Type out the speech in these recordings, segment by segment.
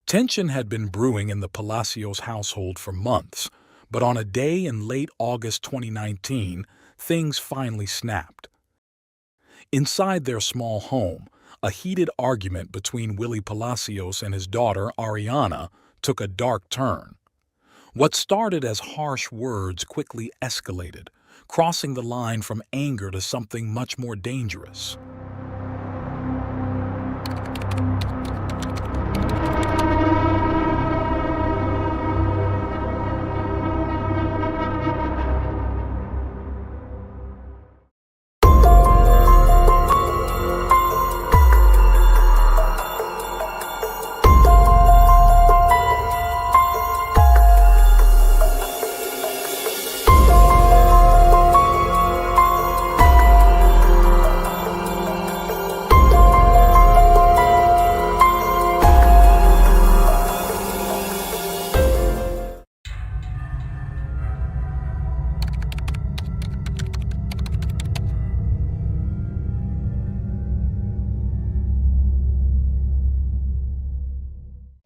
Tension had been brewing in the Palacios household for months, but on a day in late August 2019, things finally snapped. Inside their small home, a heated argument between Willie Palacios and his daughter, Ariana, took a dark turn. What started as harsh words quickly escalated, crossing the line from anger to something much more dangerous.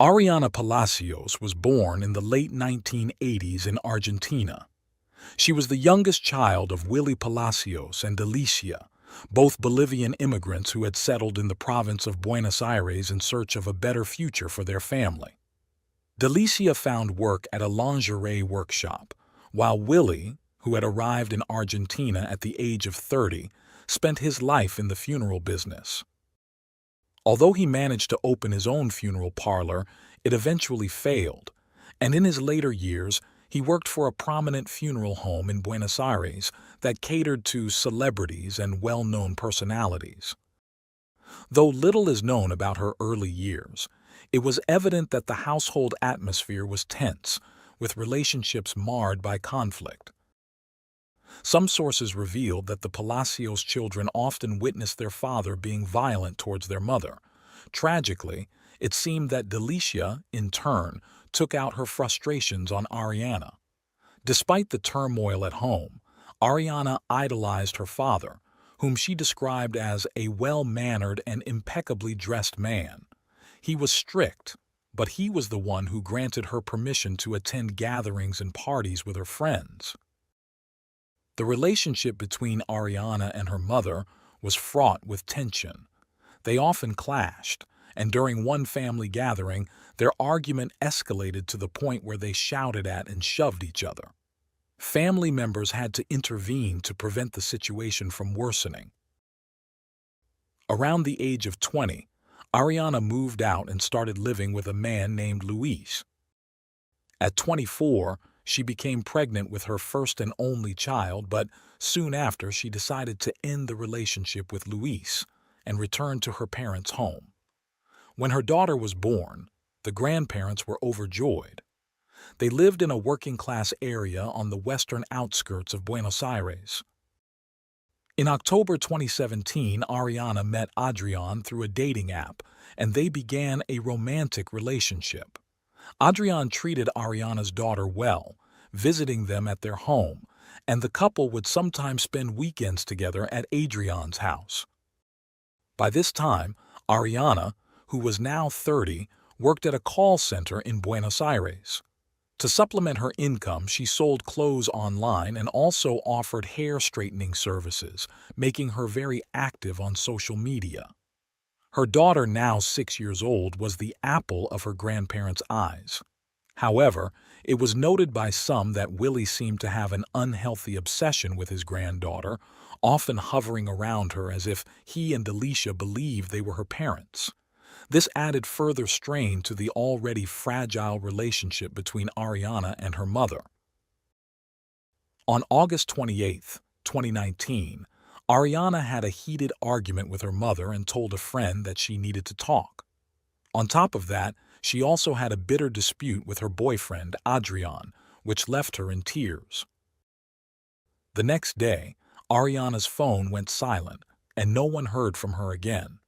Ariana Palacios was born in the late 1980s in Argentina. She was the youngest child of Willie Palacios and Delicia, both Bolivian immigrants who had settled in the province of Buenos Aires in search of a better future for their family. Delicia found work at a lingerie workshop, while Willie, who had arrived in Argentina at the age of 30, spent his life in the funeral business. Although he managed to open his own funeral parlor, it eventually failed, and in his later years, he worked for a prominent funeral home in Buenos Aires that catered to celebrities and well-known personalities. Though little is known about her early years, it was evident that the household atmosphere was tense, with relationships marred by conflict. Some sources revealed that the Palacios children often witnessed their father being violent towards their mother. Tragically, it seemed that Delicia, in turn, took out her frustrations on Ariana. Despite the turmoil at home, Ariana idolized her father, whom she described as a well-mannered and impeccably dressed man. He was strict, but he was the one who granted her permission to attend gatherings and parties with her friends. The relationship between Ariana and her mother was fraught with tension. They often clashed, and during one family gathering, their argument escalated to the point where they shouted at and shoved each other. Family members had to intervene to prevent the situation from worsening. Around the age of 20, Ariana moved out and started living with a man named Luis. At 24, she became pregnant with her first and only child, but soon after she decided to end the relationship with Luis and return to her parents' home. When her daughter was born, the grandparents were overjoyed. They lived in a working-class area on the western outskirts of Buenos Aires. In October 2017, Ariana met Adrian through a dating app, and they began a romantic relationship. Adrian treated Ariana's daughter well, visiting them at their home, and the couple would sometimes spend weekends together at Adrian's house. By this time, Ariana, who was now 30, worked at a call center in Buenos Aires. To supplement her income, she sold clothes online and also offered hair straightening services, making her very active on social media. Her daughter, now 6 years old, was the apple of her grandparents' eyes. However, it was noted by some that Willie seemed to have an unhealthy obsession with his granddaughter, often hovering around her as if he and Delicia believed they were her parents. This added further strain to the already fragile relationship between Ariana and her mother. On August 28, 2019, Ariana had a heated argument with her mother and told a friend that she needed to talk. On top of that, she also had a bitter dispute with her boyfriend, Adrian, which left her in tears. The next day, Ariana's phone went silent, and no one heard from her again.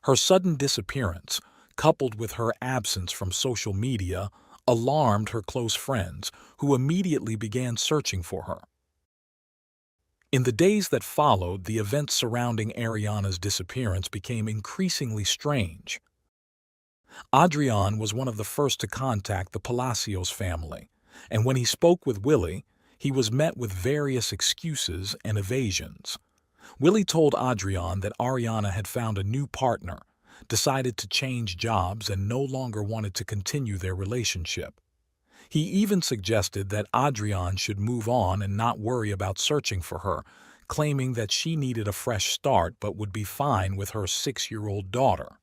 Her sudden disappearance, coupled with her absence from social media, alarmed her close friends, who immediately began searching for her. In the days that followed, the events surrounding Ariana's disappearance became increasingly strange. Adrian was one of the first to contact the Palacios family, and when he spoke with Willie, he was met with various excuses and evasions. Willie told Adrian that Ariana had found a new partner, decided to change jobs, and no longer wanted to continue their relationship. He even suggested that Adrian should move on and not worry about searching for her, claiming that she needed a fresh start but would be fine with her 6-year-old daughter.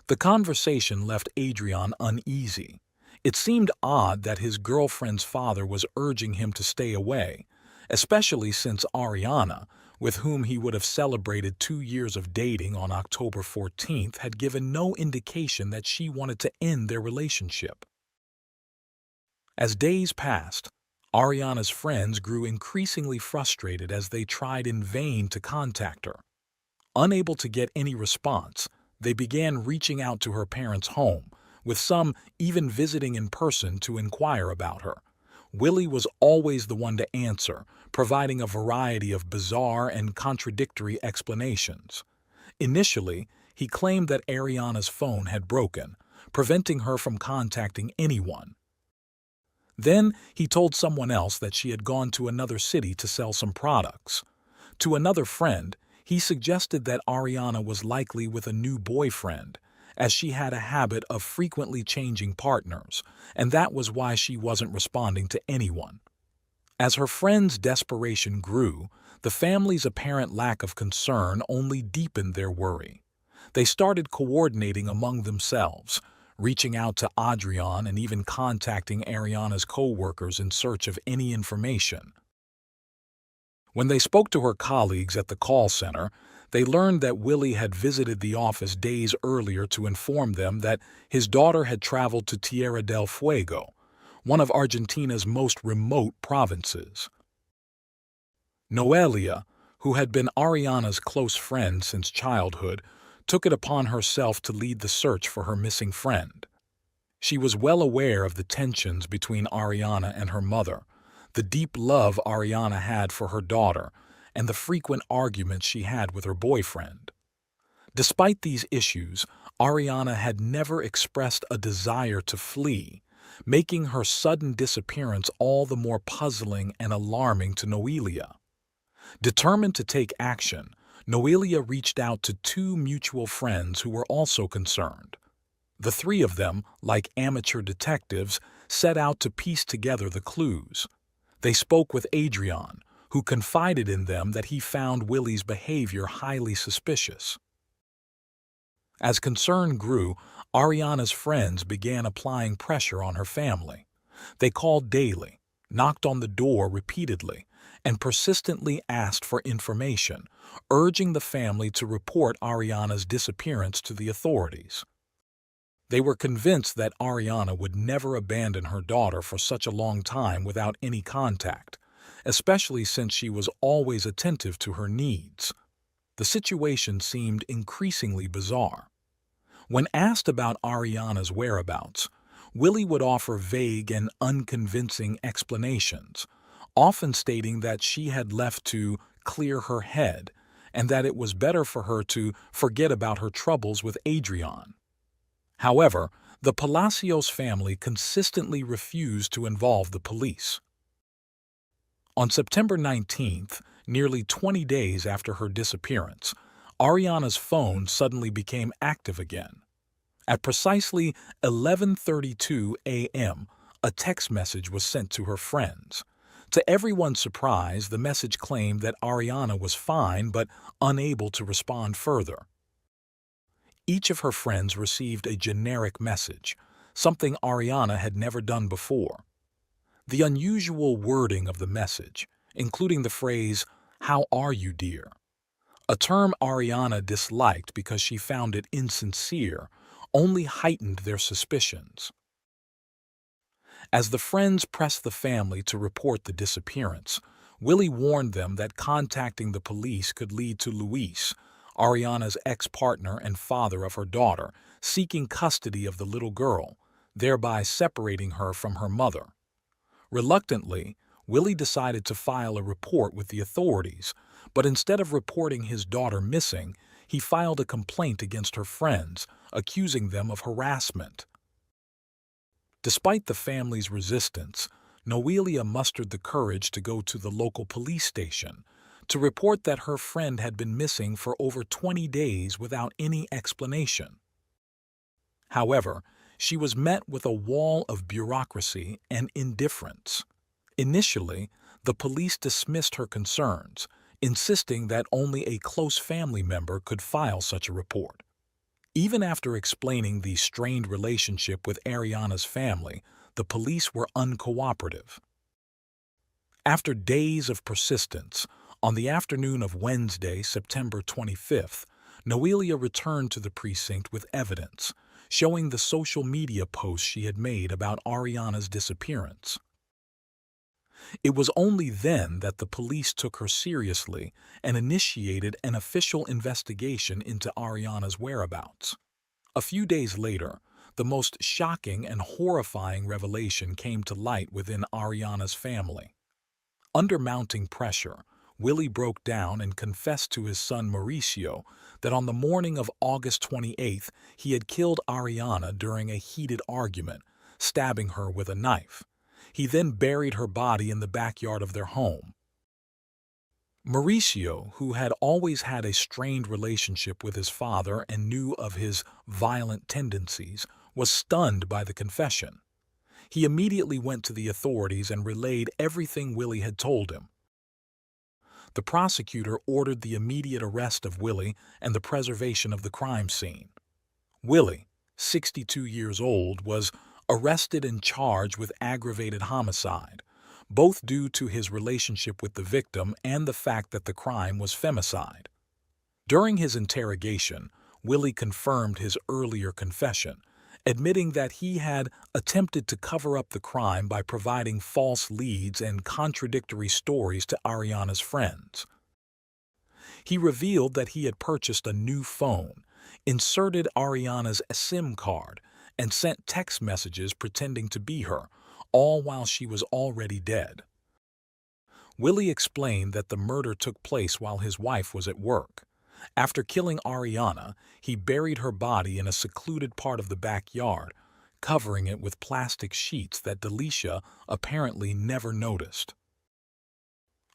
The conversation left Adrian uneasy. It seemed odd that his girlfriend's father was urging him to stay away, especially since Ariana, with whom he would have celebrated 2 years of dating on October 14th, had given no indication that she wanted to end their relationship. As days passed, Ariana's friends grew increasingly frustrated as they tried in vain to contact her. Unable to get any response, they began reaching out to her parents' home, with some even visiting in person to inquire about her. Willie was always the one to answer, providing a variety of bizarre and contradictory explanations. Initially, he claimed that Ariana's phone had broken, preventing her from contacting anyone. Then he told someone else that she had gone to another city to sell some products. To another friend, he suggested that Ariana was likely with a new boyfriend, as she had a habit of frequently changing partners, and that was why she wasn't responding to anyone. As her friend's desperation grew, the family's apparent lack of concern only deepened their worry. They started coordinating among themselves, reaching out to Adrian and even contacting Ariana's co-workers in search of any information. When they spoke to her colleagues at the call center, they learned that Willie had visited the office days earlier to inform them that his daughter had traveled to Tierra del Fuego, one of Argentina's most remote provinces. Noelia, who had been Ariana's close friend since childhood, took it upon herself to lead the search for her missing friend. She was well aware of the tensions between Ariana and her mother, the deep love Ariana had for her daughter, and the frequent arguments she had with her boyfriend. Despite these issues, Ariana had never expressed a desire to flee, making her sudden disappearance all the more puzzling and alarming to Noelia. Determined to take action, Noelia reached out to 2 mutual friends who were also concerned. The 3 of them, like amateur detectives, set out to piece together the clues. They spoke with Adrian, who confided in them that he found Willie's behavior highly suspicious. As concern grew, Ariana's friends began applying pressure on her family. They called daily, knocked on the door repeatedly, and persistently asked for information, urging the family to report Ariana's disappearance to the authorities. They were convinced that Ariana would never abandon her daughter for such a long time without any contact, especially since she was always attentive to her needs. The situation seemed increasingly bizarre. When asked about Ariana's whereabouts, Willie would offer vague and unconvincing explanations, often stating that she had left to clear her head and that it was better for her to forget about her troubles with Adrian. However, the Palacios family consistently refused to involve the police. On September 19th, nearly 20 days after her disappearance, Ariana's phone suddenly became active again. At precisely 11:32 a.m., a text message was sent to her friends. To everyone's surprise, the message claimed that Ariana was fine but unable to respond further. Each of her friends received a generic message, something Ariana had never done before. The unusual wording of the message, including the phrase, "How are you, dear?" a term Ariana disliked because she found it insincere, only heightened their suspicions. As the friends pressed the family to report the disappearance, Willie warned them that contacting the police could lead to Luis, Ariana's ex-partner and father of her daughter, seeking custody of the little girl, thereby separating her from her mother. Reluctantly, Willie decided to file a report with the authorities, but instead of reporting his daughter missing, he filed a complaint against her friends, accusing them of harassment. Despite the family's resistance, Noelia mustered the courage to go to the local police station to report that her friend had been missing for over 20 days without any explanation. However, she was met with a wall of bureaucracy and indifference. Initially, the police dismissed her concerns, insisting that only a close family member could file such a report. Even after explaining the strained relationship with Ariana's family, the police were uncooperative. After days of persistence, on the afternoon of Wednesday, September 25th, Noelia returned to the precinct with evidence, showing the social media posts she had made about Ariana's disappearance. It was only then that the police took her seriously and initiated an official investigation into Ariana's whereabouts. A few days later, the most shocking and horrifying revelation came to light within Ariana's family. Under mounting pressure, Willie broke down and confessed to his son Mauricio that on the morning of August 28th he had killed Ariana during a heated argument, stabbing her with a knife. He then buried her body in the backyard of their home. Mauricio, who had always had a strained relationship with his father and knew of his violent tendencies, was stunned by the confession. He immediately went to the authorities and relayed everything Willie had told him. The prosecutor ordered the immediate arrest of Willie and the preservation of the crime scene. Willie, 62 years old, was arrested and charged with aggravated homicide, both due to his relationship with the victim and the fact that the crime was femicide. During his interrogation, Willie confirmed his earlier confession, admitting that he had attempted to cover up the crime by providing false leads and contradictory stories to Ariana's friends. He revealed that he had purchased a new phone, inserted Ariana's SIM card, and sent text messages pretending to be her, all while she was already dead. Willie explained that the murder took place while his wife was at work. After killing Ariana, he buried her body in a secluded part of the backyard, covering it with plastic sheets that Delicia apparently never noticed.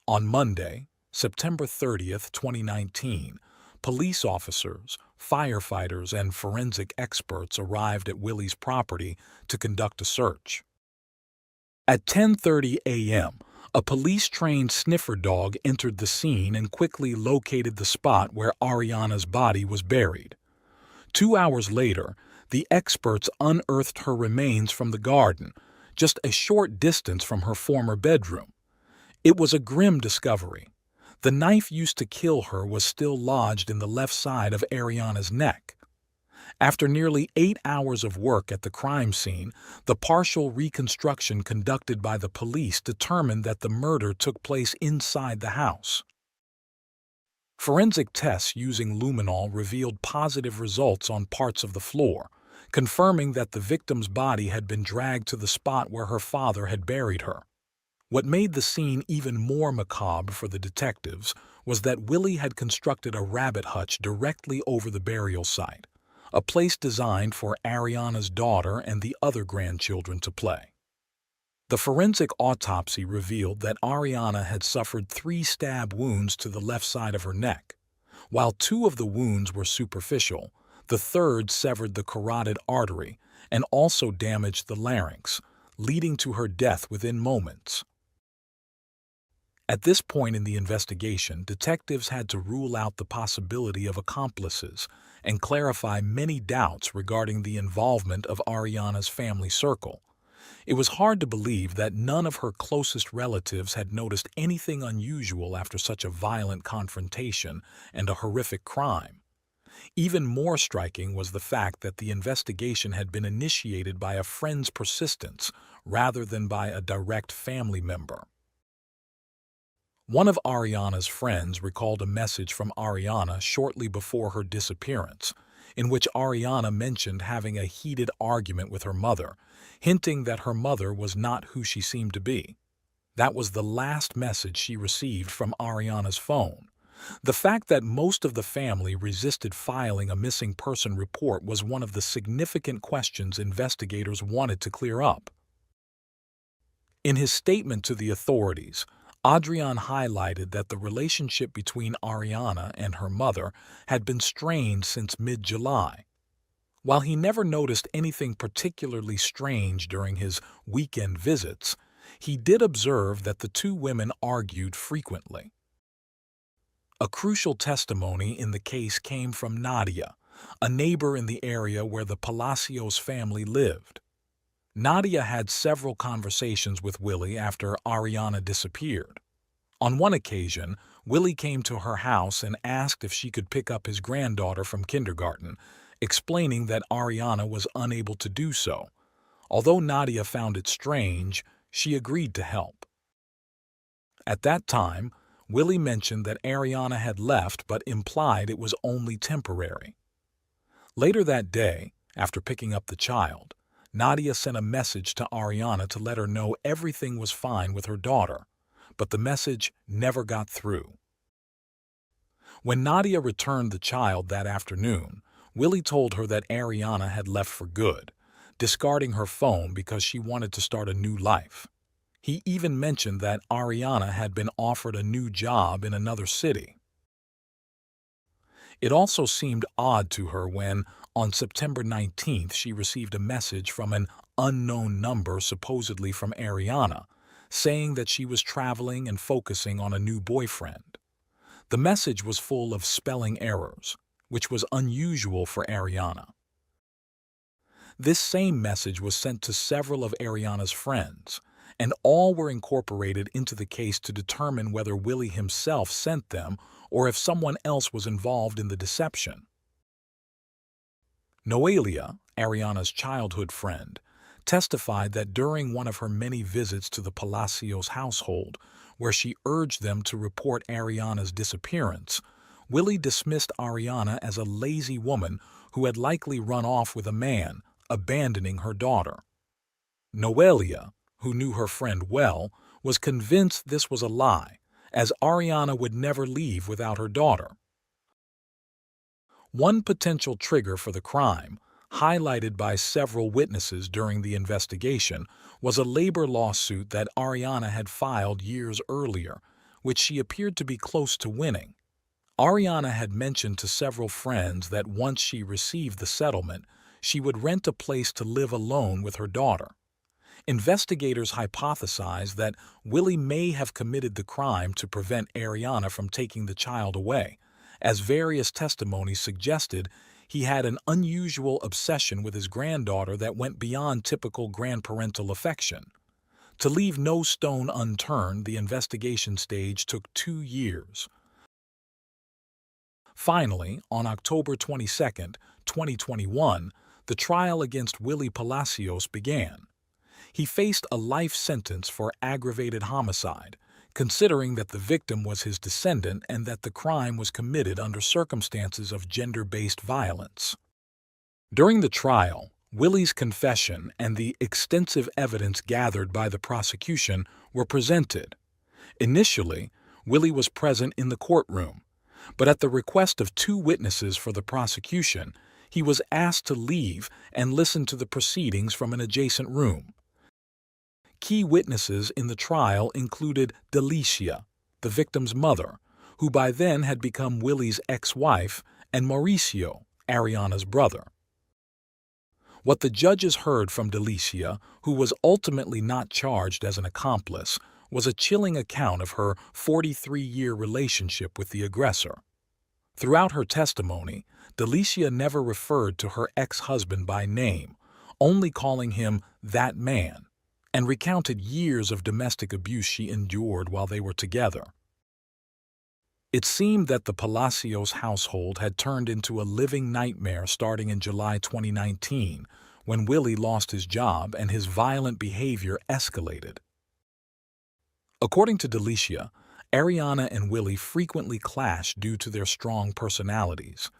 On Monday, September 30th, 2019, police officers, firefighters, and forensic experts arrived at Willie's property to conduct a search. At 10:30 a.m., a police-trained sniffer dog entered the scene and quickly located the spot where Ariana's body was buried. 2 hours later, the experts unearthed her remains from the garden, just a short distance from her former bedroom. It was a grim discovery. The knife used to kill her was still lodged in the left side of Ariana's neck. After nearly 8 hours of work at the crime scene, the partial reconstruction conducted by the police determined that the murder took place inside the house. Forensic tests using luminol revealed positive results on parts of the floor, confirming that the victim's body had been dragged to the spot where her father had buried her. What made the scene even more macabre for the detectives was that Willie had constructed a rabbit hutch directly over the burial site, a place designed for Ariana's daughter and the other grandchildren to play. The forensic autopsy revealed that Ariana had suffered 3 stab wounds to the left side of her neck. While 2 of the wounds were superficial, the third severed the carotid artery and also damaged the larynx, leading to her death within moments. At this point in the investigation, detectives had to rule out the possibility of accomplices and clarify many doubts regarding the involvement of Ariana's family circle. It was hard to believe that none of her closest relatives had noticed anything unusual after such a violent confrontation and a horrific crime. Even more striking was the fact that the investigation had been initiated by a friend's persistence rather than by a direct family member. One of Ariana's friends recalled a message from Ariana shortly before her disappearance, in which Ariana mentioned having a heated argument with her mother, hinting that her mother was not who she seemed to be. That was the last message she received from Ariana's phone, The fact that most of the family resisted filing a missing person report was one of the significant questions investigators wanted to clear up. In his statement to the authorities, Adrian highlighted that the relationship between Ariana and her mother had been strained since mid-July. While he never noticed anything particularly strange during his weekend visits, he did observe that the two women argued frequently. A crucial testimony in the case came from Nadia, a neighbor in the area where the Palacios family lived. Nadia had several conversations with Willie after Ariana disappeared. On one occasion, Willie came to her house and asked if she could pick up his granddaughter from kindergarten, explaining that Ariana was unable to do so. Although Nadia found it strange, she agreed to help. At that time, Willie mentioned that Ariana had left but implied it was only temporary. Later that day, after picking up the child, Nadia sent a message to Ariana to let her know everything was fine with her daughter, but the message never got through. When Nadia returned the child that afternoon, Willie told her that Ariana had left for good, discarding her phone because she wanted to start a new life. He even mentioned that Ariana had been offered a new job in another city. It also seemed odd to her when, on September 19th, she received a message from an unknown number supposedly from Ariana, saying that she was traveling and focusing on a new boyfriend. The message was full of spelling errors, which was unusual for Ariana. This same message was sent to several of Ariana's friends, and all were incorporated into the case to determine whether Willie himself sent them or if someone else was involved in the deception. Noelia, Ariana's childhood friend, testified that during one of her many visits to the Palacios household, where she urged them to report Ariana's disappearance, Willie dismissed Ariana as a lazy woman who had likely run off with a man, abandoning her daughter. Noelia, who knew her friend well, was convinced this was a lie, as Ariana would never leave without her daughter. One potential trigger for the crime, highlighted by several witnesses during the investigation, was a labor lawsuit that Ariana had filed years earlier, which she appeared to be close to winning. Ariana had mentioned to several friends that once she received the settlement, she would rent a place to live alone with her daughter. Investigators hypothesized that Willie may have committed the crime to prevent Ariana from taking the child away, as various testimonies suggested he had an unusual obsession with his granddaughter that went beyond typical grandparental affection. To leave no stone unturned, the investigation stage took 2 years. Finally, on October 22, 2021, the trial against Willie Palacios began. He faced a life sentence for aggravated homicide, considering that the victim was his descendant and that the crime was committed under circumstances of gender-based violence. During the trial, Willie's confession and the extensive evidence gathered by the prosecution were presented. Initially, Willie was present in the courtroom, but at the request of 2 witnesses for the prosecution, he was asked to leave and listen to the proceedings from an adjacent room. Key witnesses in the trial included Delicia, the victim's mother, who by then had become Willie's ex-wife, and Mauricio, Ariana's brother. What the judges heard from Delicia, who was ultimately not charged as an accomplice, was a chilling account of her 43-year relationship with the aggressor. Throughout her testimony, Delicia never referred to her ex-husband by name, only calling him "that man," and recounted years of domestic abuse she endured while they were together. It seemed that the Palacios household had turned into a living nightmare starting in July 2019, when Willie lost his job and his violent behavior escalated. According to Delicia, Ariana and Willie frequently clashed due to their strong personalities.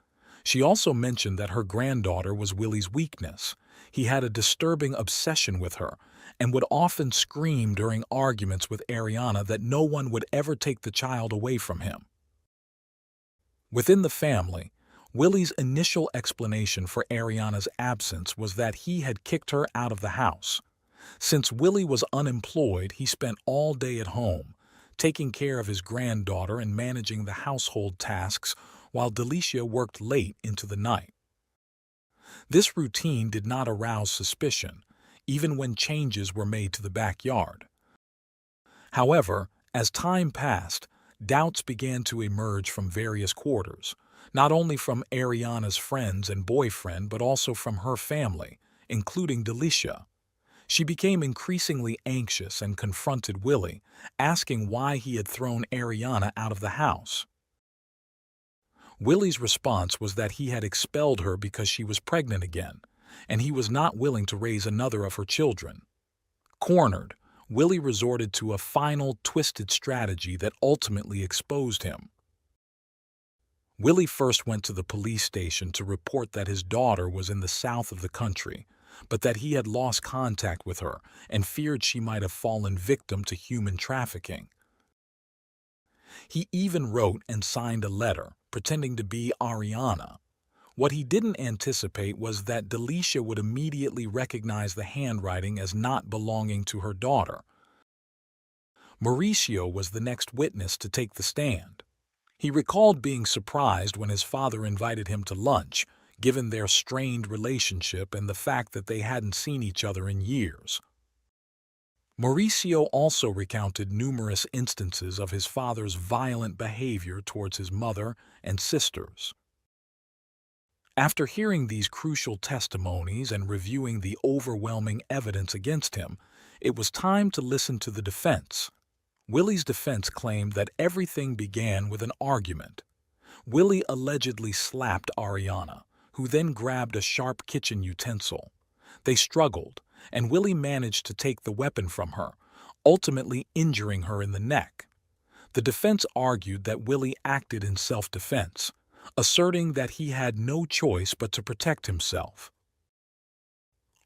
She also mentioned that her granddaughter was Willie's weakness. He had a disturbing obsession with her and would often scream during arguments with Ariana that no one would ever take the child away from him. Within the family, Willie's initial explanation for Ariana's absence was that he had kicked her out of the house. Since Willie was unemployed, he spent all day at home, taking care of his granddaughter and managing the household tasks while Delicia worked late into the night. This routine did not arouse suspicion, even when changes were made to the backyard. However, as time passed, doubts began to emerge from various quarters, not only from Ariana's friends and boyfriend but also from her family, including Delicia. She became increasingly anxious and confronted Willie, asking why he had thrown Ariana out of the house. Willie's response was that he had expelled her because she was pregnant again, and he was not willing to raise another of her children. Cornered, Willie resorted to a final, twisted strategy that ultimately exposed him. Willie first went to the police station to report that his daughter was in the south of the country, but that he had lost contact with her and feared she might have fallen victim to human trafficking. He even wrote and signed a letter, pretending to be Ariana. What he didn't anticipate was that Delicia would immediately recognize the handwriting as not belonging to her daughter. Mauricio was the next witness to take the stand. He recalled being surprised when his father invited him to lunch, given their strained relationship and the fact that they hadn't seen each other in years. Mauricio also recounted numerous instances of his father's violent behavior towards his mother and sisters. After hearing these crucial testimonies and reviewing the overwhelming evidence against him, it was time to listen to the defense. Willie's defense claimed that everything began with an argument. Willie allegedly slapped Ariana, who then grabbed a sharp kitchen utensil. They struggled, and Willie managed to take the weapon from her, ultimately injuring her in the neck. The defense argued that Willie acted in self-defense, asserting that he had no choice but to protect himself.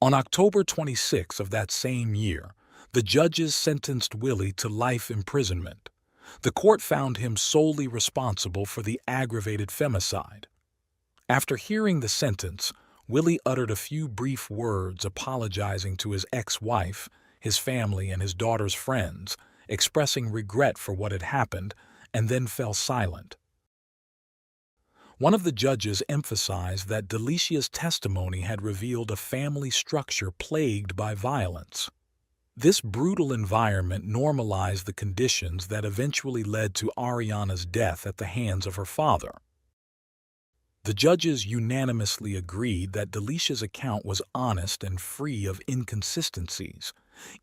On October 26 of that same year, the judges sentenced Willie to life imprisonment. The court found him solely responsible for the aggravated femicide. After hearing the sentence, Willie uttered a few brief words apologizing to his ex-wife, his family, and his daughter's friends, expressing regret for what had happened, and then fell silent. One of the judges emphasized that Delicia's testimony had revealed a family structure plagued by violence. This brutal environment normalized the conditions that eventually led to Ariana's death at the hands of her father. The judges unanimously agreed that Delicia's account was honest and free of inconsistencies,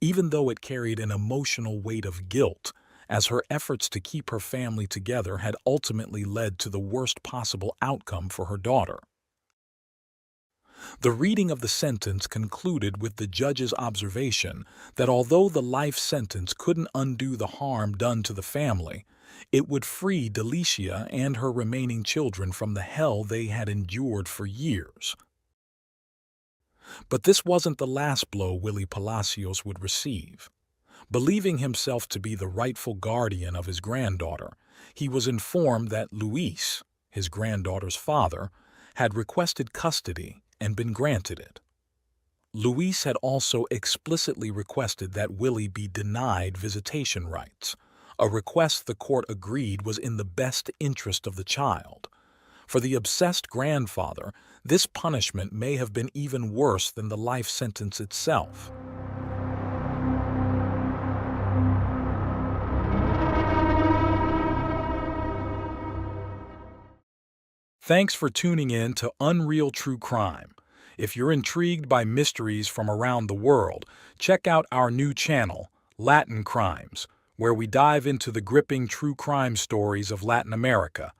even though it carried an emotional weight of guilt, as her efforts to keep her family together had ultimately led to the worst possible outcome for her daughter. The reading of the sentence concluded with the judge's observation that although the life sentence couldn't undo the harm done to the family, it would free Delicia and her remaining children from the hell they had endured for years. But this wasn't the last blow Willie Palacios would receive. Believing himself to be the rightful guardian of his granddaughter, he was informed that Luis, his granddaughter's father, had requested custody and been granted it. Luis had also explicitly requested that Willie be denied visitation rights, a request the court agreed was in the best interest of the child. For the obsessed grandfather, this punishment may have been even worse than the life sentence itself. Thanks for tuning in to Unreal True Crime. If you're intrigued by mysteries from around the world, check out our new channel, Latin Crimes, where we dive into the gripping true crime stories of Latin America.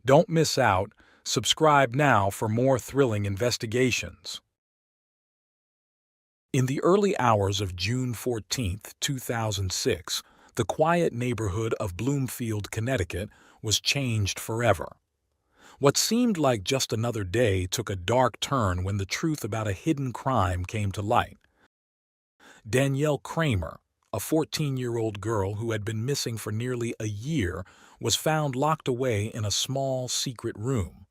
Don't miss out. Subscribe now for more thrilling investigations. In the early hours of June 14, 2006, the quiet neighborhood of Bloomfield, Connecticut, was changed forever. What seemed like just another day took a dark turn when the truth about a hidden crime came to light. Danielle Kramer, a 14-year-old girl who had been missing for nearly a year, was found locked away in a small, secret room.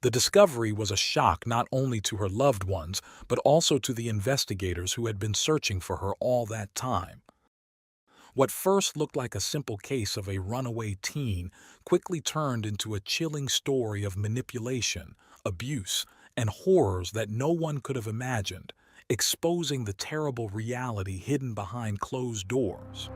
The discovery was a shock not only to her loved ones, but also to the investigators who had been searching for her all that time. What first looked like a simple case of a runaway teen quickly turned into a chilling story of manipulation, abuse, and horrors that no one could have imagined, exposing the terrible reality hidden behind closed doors.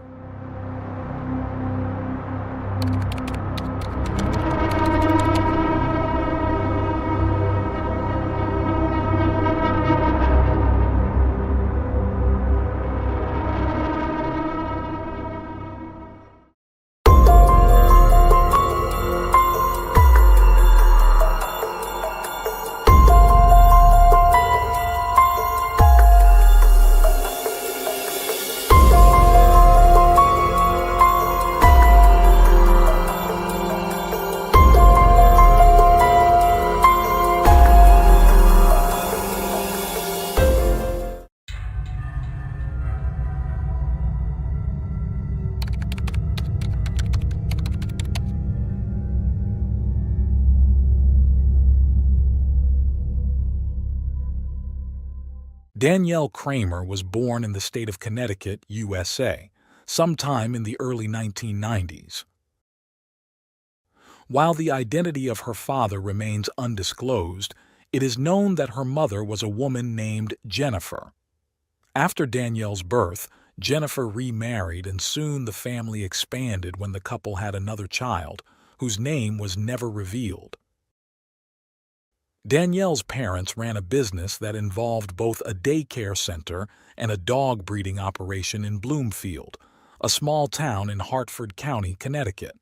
Danielle Kramer was born in the state of Connecticut, USA, sometime in the early 1990s. While the identity of her father remains undisclosed, it is known that her mother was a woman named Jennifer. After Danielle's birth, Jennifer remarried, and soon the family expanded when the couple had another child, whose name was never revealed. Danielle's parents ran a business that involved both a daycare center and a dog breeding operation in Bloomfield, a small town in Hartford County, Connecticut.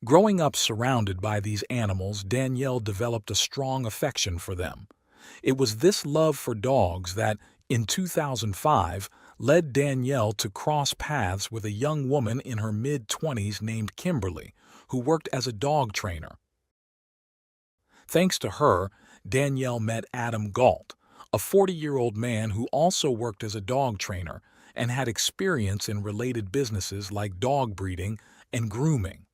Growing up surrounded by these animals, Danielle developed a strong affection for them. It was this love for dogs that, in 2005, led Danielle to cross paths with a young woman in her mid-20s named Kimberly, who worked as a dog trainer. Thanks to her, Danielle met Adam Galt, a 40-year-old man who also worked as a dog trainer and had experience in related businesses like dog breeding and grooming.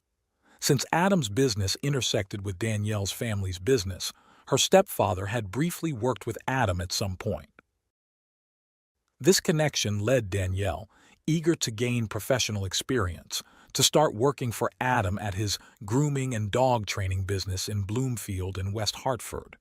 Since Adam's business intersected with Danielle's family's business, her stepfather had briefly worked with Adam at some point. This connection led Danielle, eager to gain professional experience, to start working for Adam at his grooming and dog training business in Bloomfield and West Hartford.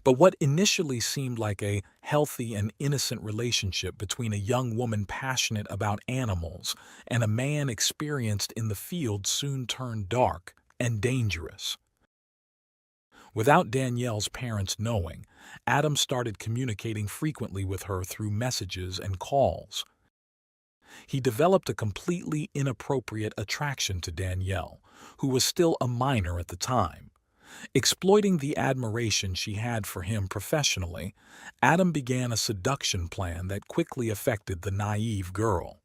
But what initially seemed like a healthy and innocent relationship between a young woman passionate about animals and a man experienced in the field soon turned dark and dangerous. Without Danielle's parents knowing, Adam started communicating frequently with her through messages and calls. He developed a completely inappropriate attraction to Danielle, who was still a minor at the time. Exploiting the admiration she had for him professionally, Adam began a seduction plan that quickly affected the naive girl.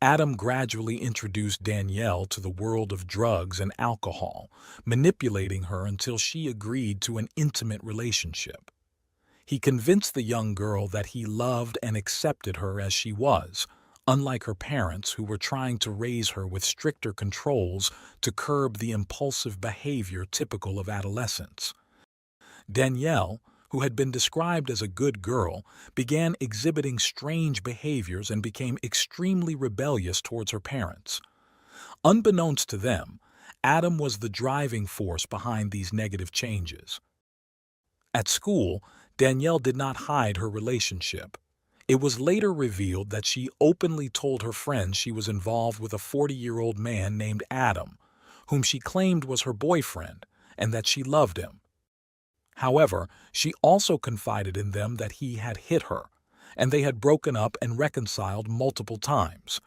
Adam gradually introduced Danielle to the world of drugs and alcohol, manipulating her until she agreed to an intimate relationship. He convinced the young girl that he loved and accepted her as she was, unlike her parents who were trying to raise her with stricter controls to curb the impulsive behavior typical of adolescence. Danielle, who had been described as a good girl, began exhibiting strange behaviors and became extremely rebellious towards her parents. Unbeknownst to them, Adam was the driving force behind these negative changes. At school, Danielle did not hide her relationship. It was later revealed that she openly told her friends she was involved with a 40-year-old man named Adam, whom she claimed was her boyfriend, and that she loved him. However, she also confided in them that he had hit her, and they had broken up and reconciled multiple times.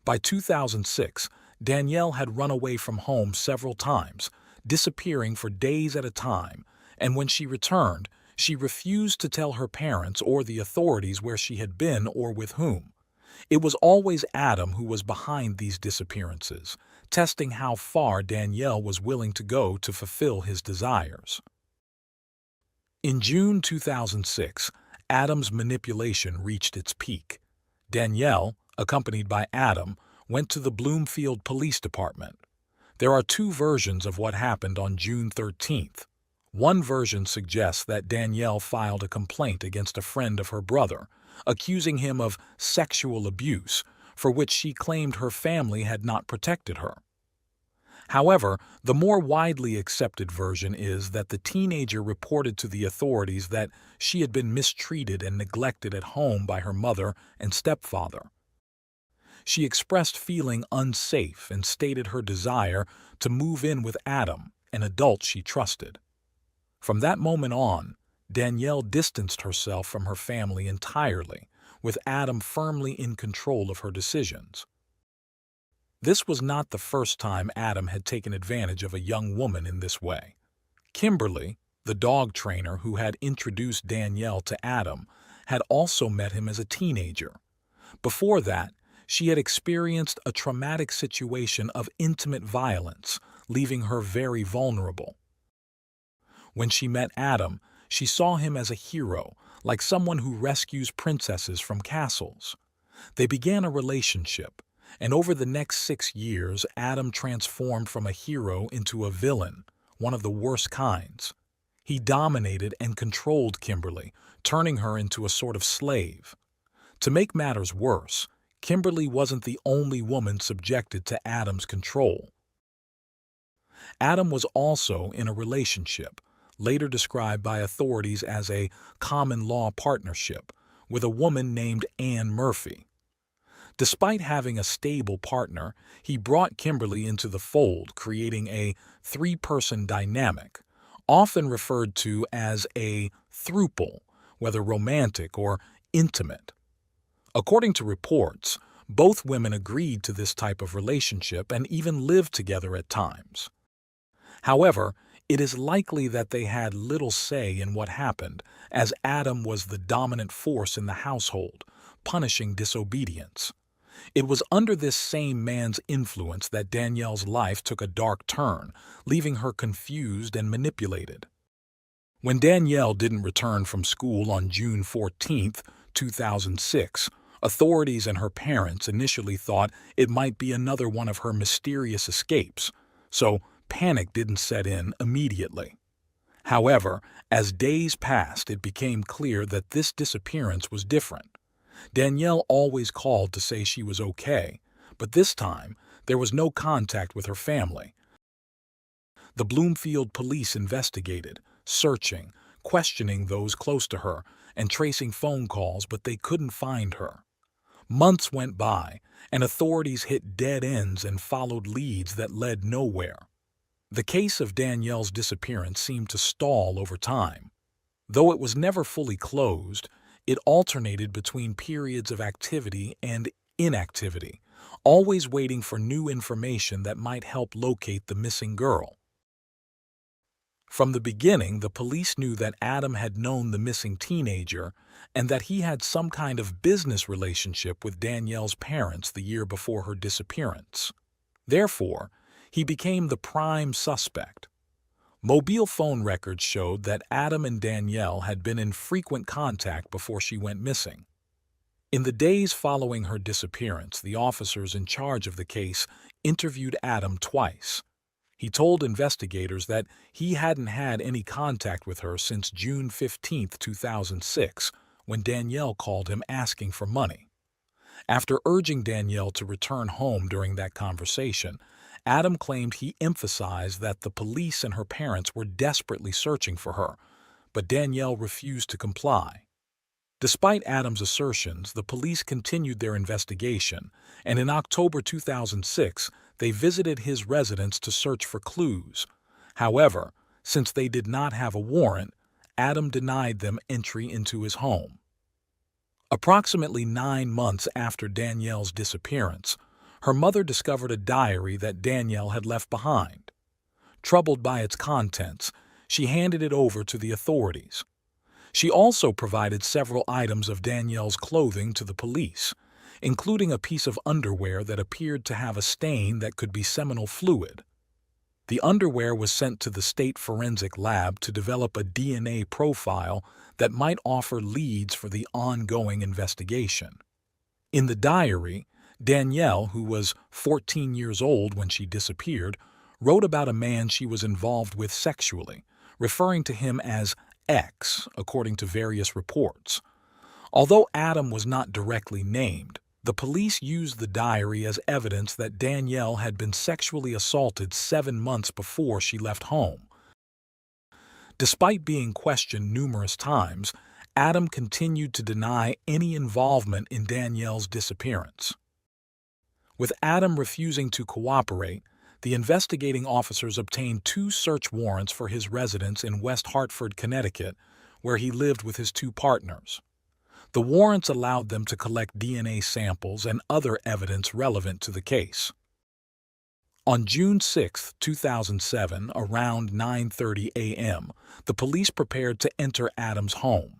By 2006, Danielle had run away from home several times, disappearing for days at a time, and when she returned, she refused to tell her parents or the authorities where she had been or with whom. It was always Adam who was behind these disappearances, testing how far Danielle was willing to go to fulfill his desires. In June 2006, Adam's manipulation reached its peak. Danielle, accompanied by Adam, went to the Bloomfield Police Department. There are two versions of what happened on June 13th. One version suggests that Danielle filed a complaint against a friend of her brother, accusing him of sexual abuse, for which she claimed her family had not protected her. However, the more widely accepted version is that the teenager reported to the authorities that she had been mistreated and neglected at home by her mother and stepfather. She expressed feeling unsafe and stated her desire to move in with Adam, an adult she trusted. From that moment on, Danielle distanced herself from her family entirely, with Adam firmly in control of her decisions. This was not the first time Adam had taken advantage of a young woman in this way. Kimberly, the dog trainer who had introduced Danielle to Adam, had also met him as a teenager. Before that, she had experienced a traumatic situation of intimate violence, leaving her very vulnerable. When she met Adam, she saw him as a hero, like someone who rescues princesses from castles. They began a relationship, and over the next 6 years, Adam transformed from a hero into a villain, one of the worst kinds. He dominated and controlled Kimberly, turning her into a sort of slave. To make matters worse, Kimberly wasn't the only woman subjected to Adam's control. Adam was also in a relationship, later described by authorities as a common-law partnership, with a woman named Anne Murphy. Despite having a stable partner, he brought Kimberly into the fold, creating a three-person dynamic, often referred to as a throuple, whether romantic or intimate. According to reports, both women agreed to this type of relationship and even lived together at times. However, it is likely that they had little say in what happened, as Adam was the dominant force in the household, punishing disobedience. It was under this same man's influence that Danielle's life took a dark turn, leaving her confused and manipulated. When Danielle didn't return from school on June 14, 2006, authorities and her parents initially thought it might be another one of her mysterious escapes, so panic didn't set in immediately. However, as days passed, it became clear that this disappearance was different. Danielle always called to say she was okay, but this time there was no contact with her family. The Bloomfield police investigated, searching, questioning those close to her, and tracing phone calls, but they couldn't find her. Months went by, and authorities hit dead ends and followed leads that led nowhere. The case of Danielle's disappearance seemed to stall over time. Though it was never fully closed, it alternated between periods of activity and inactivity, always waiting for new information that might help locate the missing girl. From the beginning, the police knew that Adam had known the missing teenager and that he had some kind of business relationship with Danielle's parents the year before her disappearance. Therefore, he became the prime suspect. Mobile phone records showed that Adam and Danielle had been in frequent contact before she went missing. In the days following her disappearance, the officers in charge of the case interviewed Adam twice. He told investigators that he hadn't had any contact with her since June 15, 2006, when Danielle called him asking for money. After urging Danielle to return home during that conversation, Adam claimed he emphasized that the police and her parents were desperately searching for her, but Danielle refused to comply. Despite Adam's assertions, the police continued their investigation, and in October 2006, they visited his residence to search for clues. However, since they did not have a warrant, Adam denied them entry into his home. Approximately 9 months after Danielle's disappearance, her mother discovered a diary that Danielle had left behind. Troubled by its contents, she handed it over to the authorities. She also provided several items of Danielle's clothing to the police, including a piece of underwear that appeared to have a stain that could be seminal fluid. The underwear was sent to the state forensic lab to develop a DNA profile that might offer leads for the ongoing investigation. In the diary, Danielle, who was 14 years old when she disappeared, wrote about a man she was involved with sexually, referring to him as X, according to various reports. Although Adam was not directly named, the police used the diary as evidence that Danielle had been sexually assaulted 7 months before she left home. Despite being questioned numerous times, Adam continued to deny any involvement in Danielle's disappearance. With Adam refusing to cooperate, the investigating officers obtained 2 search warrants for his residence in West Hartford, Connecticut, where he lived with his 2 partners. The warrants allowed them to collect DNA samples and other evidence relevant to the case. On June 6, 2007, around 9:30 a.m., the police prepared to enter Adam's home.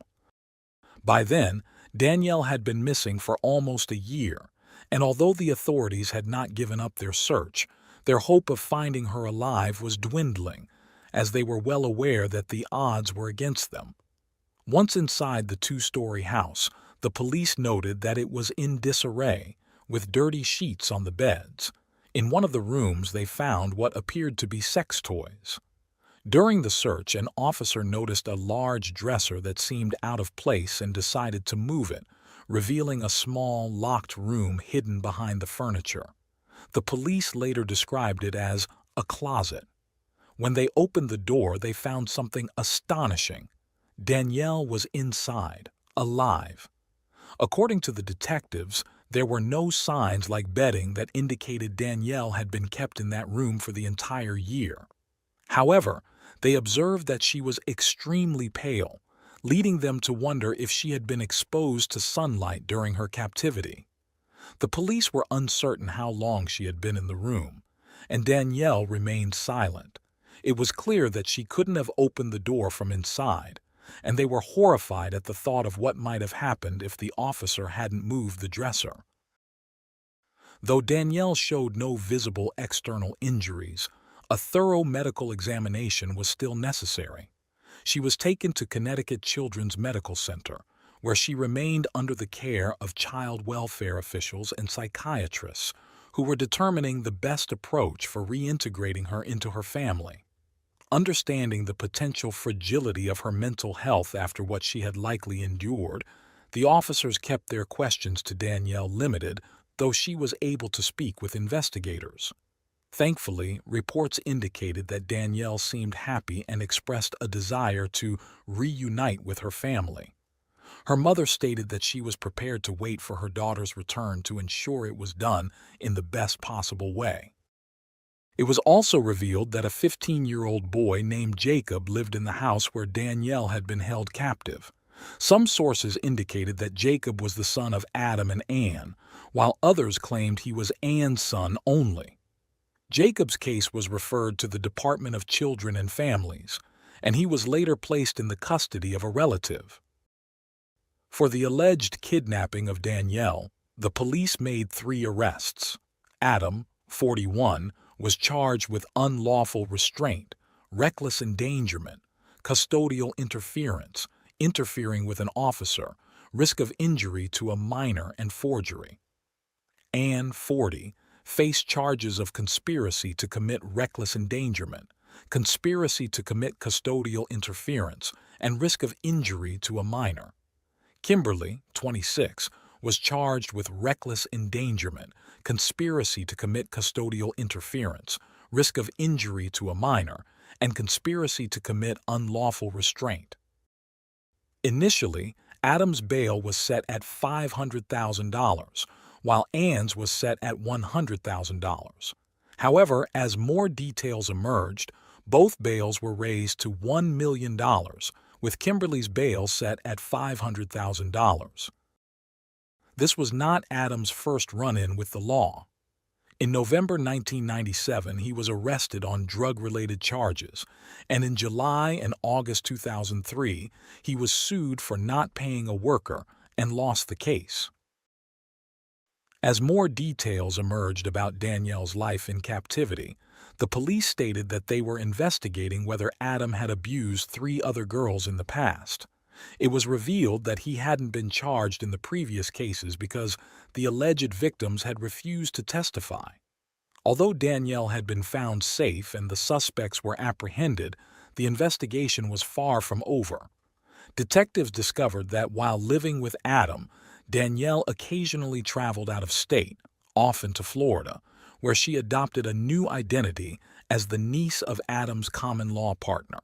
By then, Danielle had been missing for almost a year, and although the authorities had not given up their search, their hope of finding her alive was dwindling, as they were well aware that the odds were against them. Once inside the 2-story house, the police noted that it was in disarray, with dirty sheets on the beds. In one of the rooms, they found what appeared to be sex toys. During the search, an officer noticed a large dresser that seemed out of place and decided to move it, revealing a small, locked room hidden behind the furniture. The police later described it as a closet. When they opened the door, they found something astonishing. Danielle was inside, alive. According to the detectives, there were no signs like bedding that indicated Danielle had been kept in that room for the entire year. However, they observed that she was extremely pale, leading them to wonder if she had been exposed to sunlight during her captivity. The police were uncertain how long she had been in the room, and Danielle remained silent. It was clear that she couldn't have opened the door from inside, and they were horrified at the thought of what might have happened if the officer hadn't moved the dresser. Though Danielle showed no visible external injuries, a thorough medical examination was still necessary. She was taken to Connecticut Children's Medical Center, where she remained under the care of child welfare officials and psychiatrists who were determining the best approach for reintegrating her into her family. Understanding the potential fragility of her mental health after what she had likely endured, the officers kept their questions to Danielle limited, though she was able to speak with investigators. Thankfully, reports indicated that Danielle seemed happy and expressed a desire to reunite with her family. Her mother stated that she was prepared to wait for her daughter's return to ensure it was done in the best possible way. It was also revealed that a 15-year-old boy named Jacob lived in the house where Danielle had been held captive. Some sources indicated that Jacob was the son of Adam and Ann, while others claimed he was Ann's son only. Jacob's case was referred to the Department of Children and Families, and he was later placed in the custody of a relative. For the alleged kidnapping of Danielle, the police made 3 arrests. Adam, 41, was charged with unlawful restraint, reckless endangerment, custodial interference, interfering with an officer, risk of injury to a minor, and forgery. Ann, 40, faced charges of conspiracy to commit reckless endangerment, conspiracy to commit custodial interference, and risk of injury to a minor. Kimberly, 26, was charged with reckless endangerment, conspiracy to commit custodial interference, risk of injury to a minor, and conspiracy to commit unlawful restraint. Initially, Adam's bail was set at $500,000, while Ann's was set at $100,000. However, as more details emerged, both bails were raised to $1 million, with Kimberly's bail set at $500,000. This was not Adam's first run-in with the law. In November 1997, he was arrested on drug-related charges, and in July and August 2003, he was sued for not paying a worker and lost the case. As more details emerged about Danielle's life in captivity, the police stated that they were investigating whether Adam had abused 3 other girls in the past. It was revealed that he hadn't been charged in the previous cases because the alleged victims had refused to testify. Although Danielle had been found safe and the suspects were apprehended, the investigation was far from over. Detectives discovered that while living with Adam, Danielle occasionally traveled out of state, often to Florida, where she adopted a new identity as the niece of Adam's common-law partner.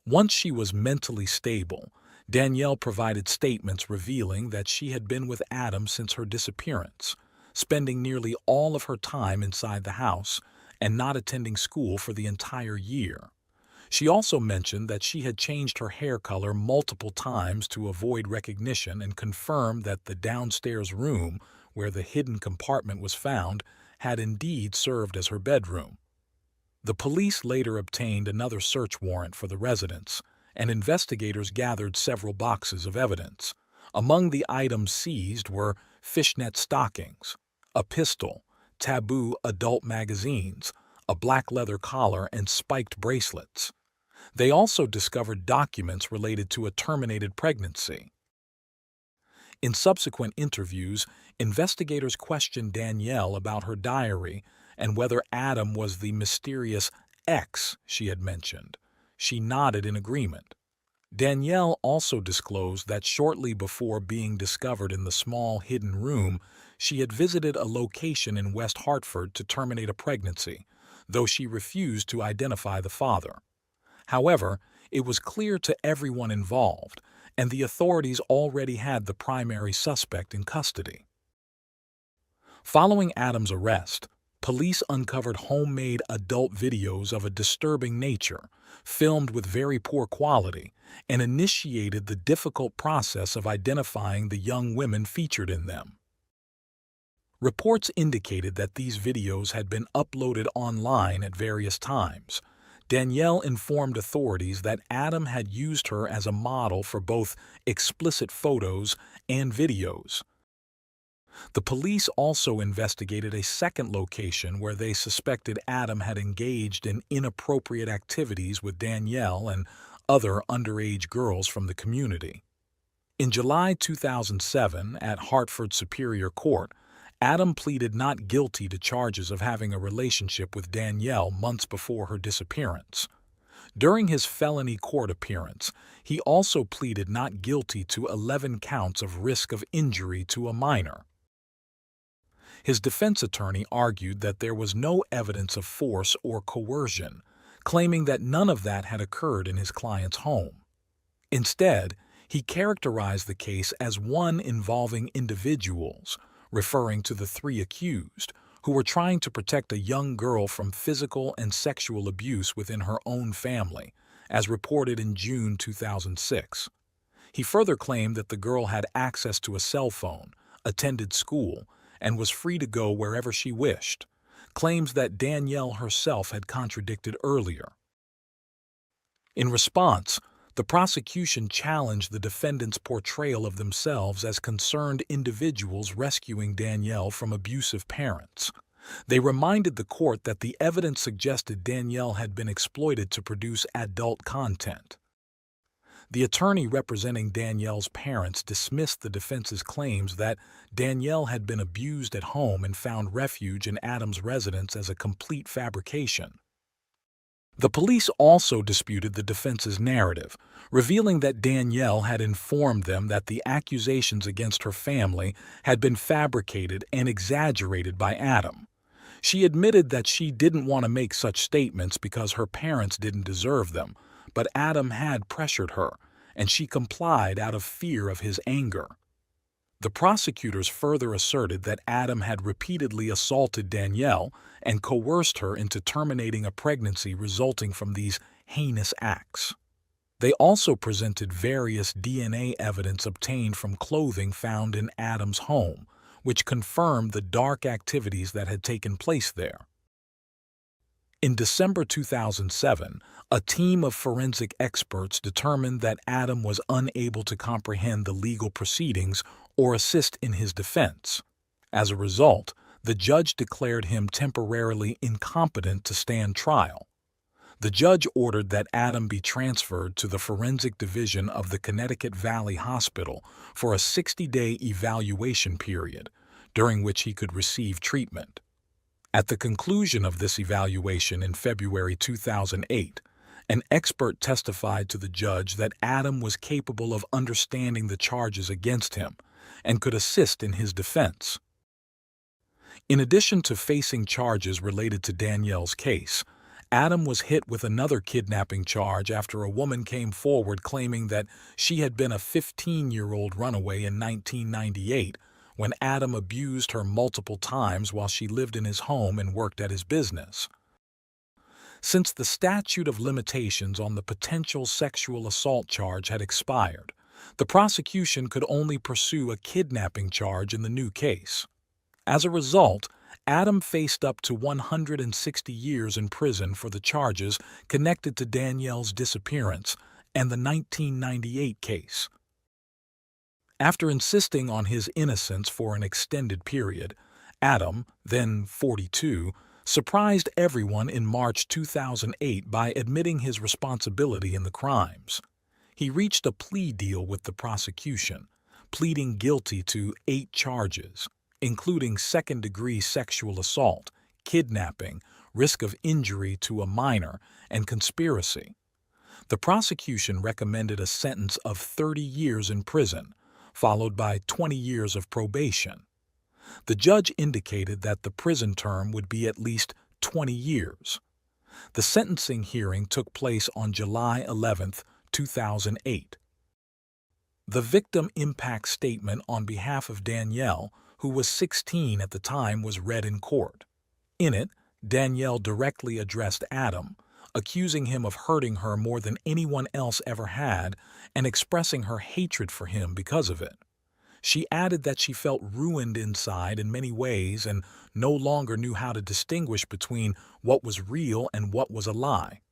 Once she was mentally stable, Danielle provided statements revealing that she had been with Adam since her disappearance, spending nearly all of her time inside the house and not attending school for the entire year. She also mentioned that she had changed her hair color multiple times to avoid recognition and confirmed that the downstairs room, where the hidden compartment was found, had indeed served as her bedroom. The police later obtained another search warrant for the residence, and investigators gathered several boxes of evidence. Among the items seized were fishnet stockings, a pistol, taboo adult magazines, a black leather collar, and spiked bracelets. They also discovered documents related to a terminated pregnancy. In subsequent interviews, investigators questioned Danielle about her diary and whether Adam was the mysterious ex she had mentioned. She nodded in agreement. Danielle also disclosed that shortly before being discovered in the small hidden room, she had visited a location in West Hartford to terminate a pregnancy, though she refused to identify the father. However, it was clear to everyone involved, and the authorities already had the primary suspect in custody. Following Adam's arrest, police uncovered homemade adult videos of a disturbing nature, filmed with very poor quality, and initiated the difficult process of identifying the young women featured in them. Reports indicated that these videos had been uploaded online at various times. Danielle informed authorities that Adam had used her as a model for both explicit photos and videos. The police also investigated a second location where they suspected Adam had engaged in inappropriate activities with Danielle and other underage girls from the community. In July 2007, at Hartford Superior Court, Adam pleaded not guilty to charges of having a relationship with Danielle months before her disappearance. During his felony court appearance, he also pleaded not guilty to 11 counts of risk of injury to a minor. His defense attorney argued that there was no evidence of force or coercion, claiming that none of that had occurred in his client's home. Instead, he characterized the case as one involving individuals, referring to the 3 accused, who were trying to protect a young girl from physical and sexual abuse within her own family, as reported in June 2006. He further claimed that the girl had access to a cell phone, attended school, and was free to go wherever she wished, claims that Danielle herself had contradicted earlier. In response, the prosecution challenged the defendants' portrayal of themselves as concerned individuals rescuing Danielle from abusive parents. They reminded the court that the evidence suggested Danielle had been exploited to produce adult content. The attorney representing Danielle's parents dismissed the defense's claims that Danielle had been abused at home and found refuge in Adam's residence as a complete fabrication. The police also disputed the defense's narrative, revealing that Danielle had informed them that the accusations against her family had been fabricated and exaggerated by Adam. She admitted that she didn't want to make such statements because her parents didn't deserve them, but Adam had pressured her, and she complied out of fear of his anger. The prosecutors further asserted that Adam had repeatedly assaulted Danielle and coerced her into terminating a pregnancy resulting from these heinous acts. They also presented various DNA evidence obtained from clothing found in Adam's home, which confirmed the dark activities that had taken place there. In December 2007, a team of forensic experts determined that Adam was unable to comprehend the legal proceedings or assist in his defense. As a result, the judge declared him temporarily incompetent to stand trial. The judge ordered that Adam be transferred to the forensic division of the Connecticut Valley Hospital for a 60-day evaluation period, during which he could receive treatment. At the conclusion of this evaluation in February 2008, an expert testified to the judge that Adam was capable of understanding the charges against him and could assist in his defense. In addition to facing charges related to Danielle's case, Adam was hit with another kidnapping charge after a woman came forward claiming that she had been a 15-year-old runaway in 1998 when Adam abused her multiple times while she lived in his home and worked at his business. Since the statute of limitations on the potential sexual assault charge had expired, the prosecution could only pursue a kidnapping charge in the new case. As a result, Adam faced up to 160 years in prison for the charges connected to Danielle's disappearance and the 1998 case. After insisting on his innocence for an extended period, Adam, then 42, surprised everyone in March 2008 by admitting his responsibility in the crimes. He reached a plea deal with the prosecution, pleading guilty to 8 charges, including second-degree sexual assault, kidnapping, risk of injury to a minor, and conspiracy. The prosecution recommended a sentence of 30 years in prison, followed by 20 years of probation. The judge indicated that the prison term would be at least 20 years. The sentencing hearing took place on July 11, 2008. The victim impact statement on behalf of Danielle, who was 16 at the time, was read in court. In it, Danielle directly addressed Adam, accusing him of hurting her more than anyone else ever had and expressing her hatred for him because of it. She added that she felt ruined inside in many ways and no longer knew how to distinguish between what was real and what was a lie.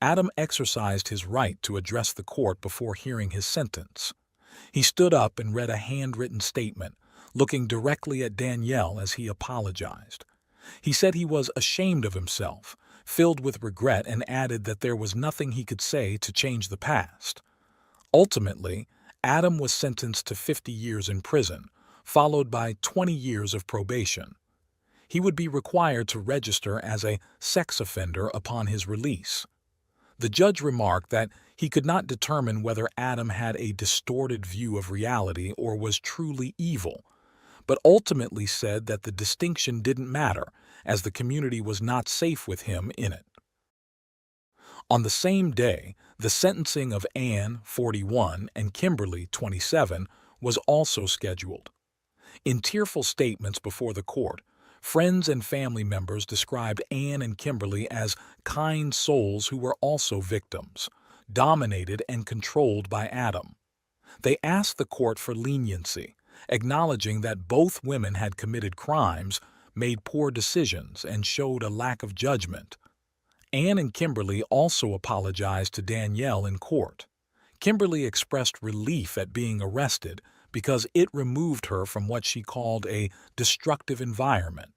Adam exercised his right to address the court before hearing his sentence. He stood up and read a handwritten statement, looking directly at Danielle as he apologized. He said he was ashamed of himself, filled with regret, and added that there was nothing he could say to change the past. Ultimately, Adam was sentenced to 50 years in prison, followed by 20 years of probation. He would be required to register as a sex offender upon his release. The judge remarked that he could not determine whether Adam had a distorted view of reality or was truly evil, but ultimately said that the distinction didn't matter, as the community was not safe with him in it. On the same day, the sentencing of Anne, 41, and Kimberly, 27, was also scheduled. In tearful statements before the court, friends and family members described Anne and Kimberly as kind souls who were also victims, dominated and controlled by Adam. They asked the court for leniency, acknowledging that both women had committed crimes, made poor decisions, and showed a lack of judgment. Anne and Kimberly also apologized to Danielle in court. Kimberly expressed relief at being arrested because it removed her from what she called a destructive environment.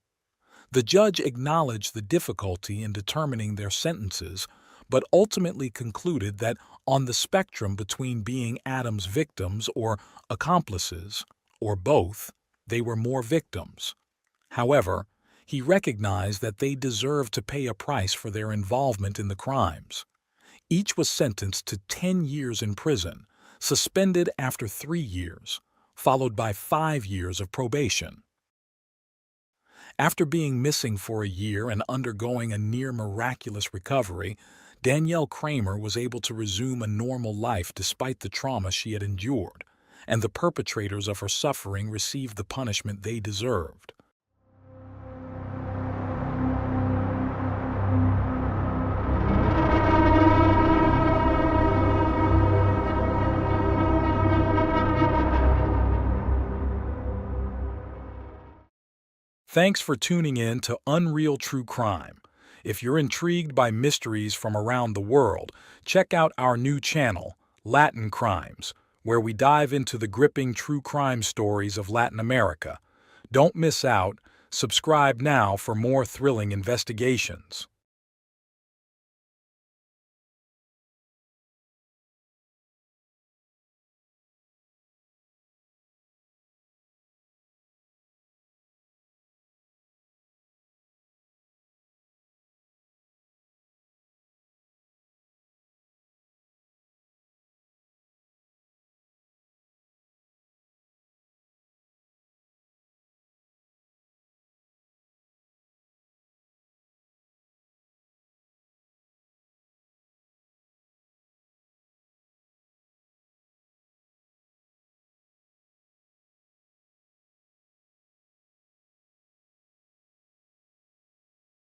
The judge acknowledged the difficulty in determining their sentences, but ultimately concluded that on the spectrum between being Adam's victims or accomplices, or both, they were more victims. However, he recognized that they deserved to pay a price for their involvement in the crimes. Each was sentenced to 10 years in prison, suspended after 3 years, followed by 5 years of probation. After being missing for a year and undergoing a near-miraculous recovery, Danielle Kramer was able to resume a normal life despite the trauma she had endured, and the perpetrators of her suffering received the punishment they deserved. Thanks for tuning in to Unreal True Crime. If you're intrigued by mysteries from around the world, check out our new channel, Latin Crimes, where we dive into the gripping true crime stories of Latin America. Don't miss out. Subscribe now for more thrilling investigations.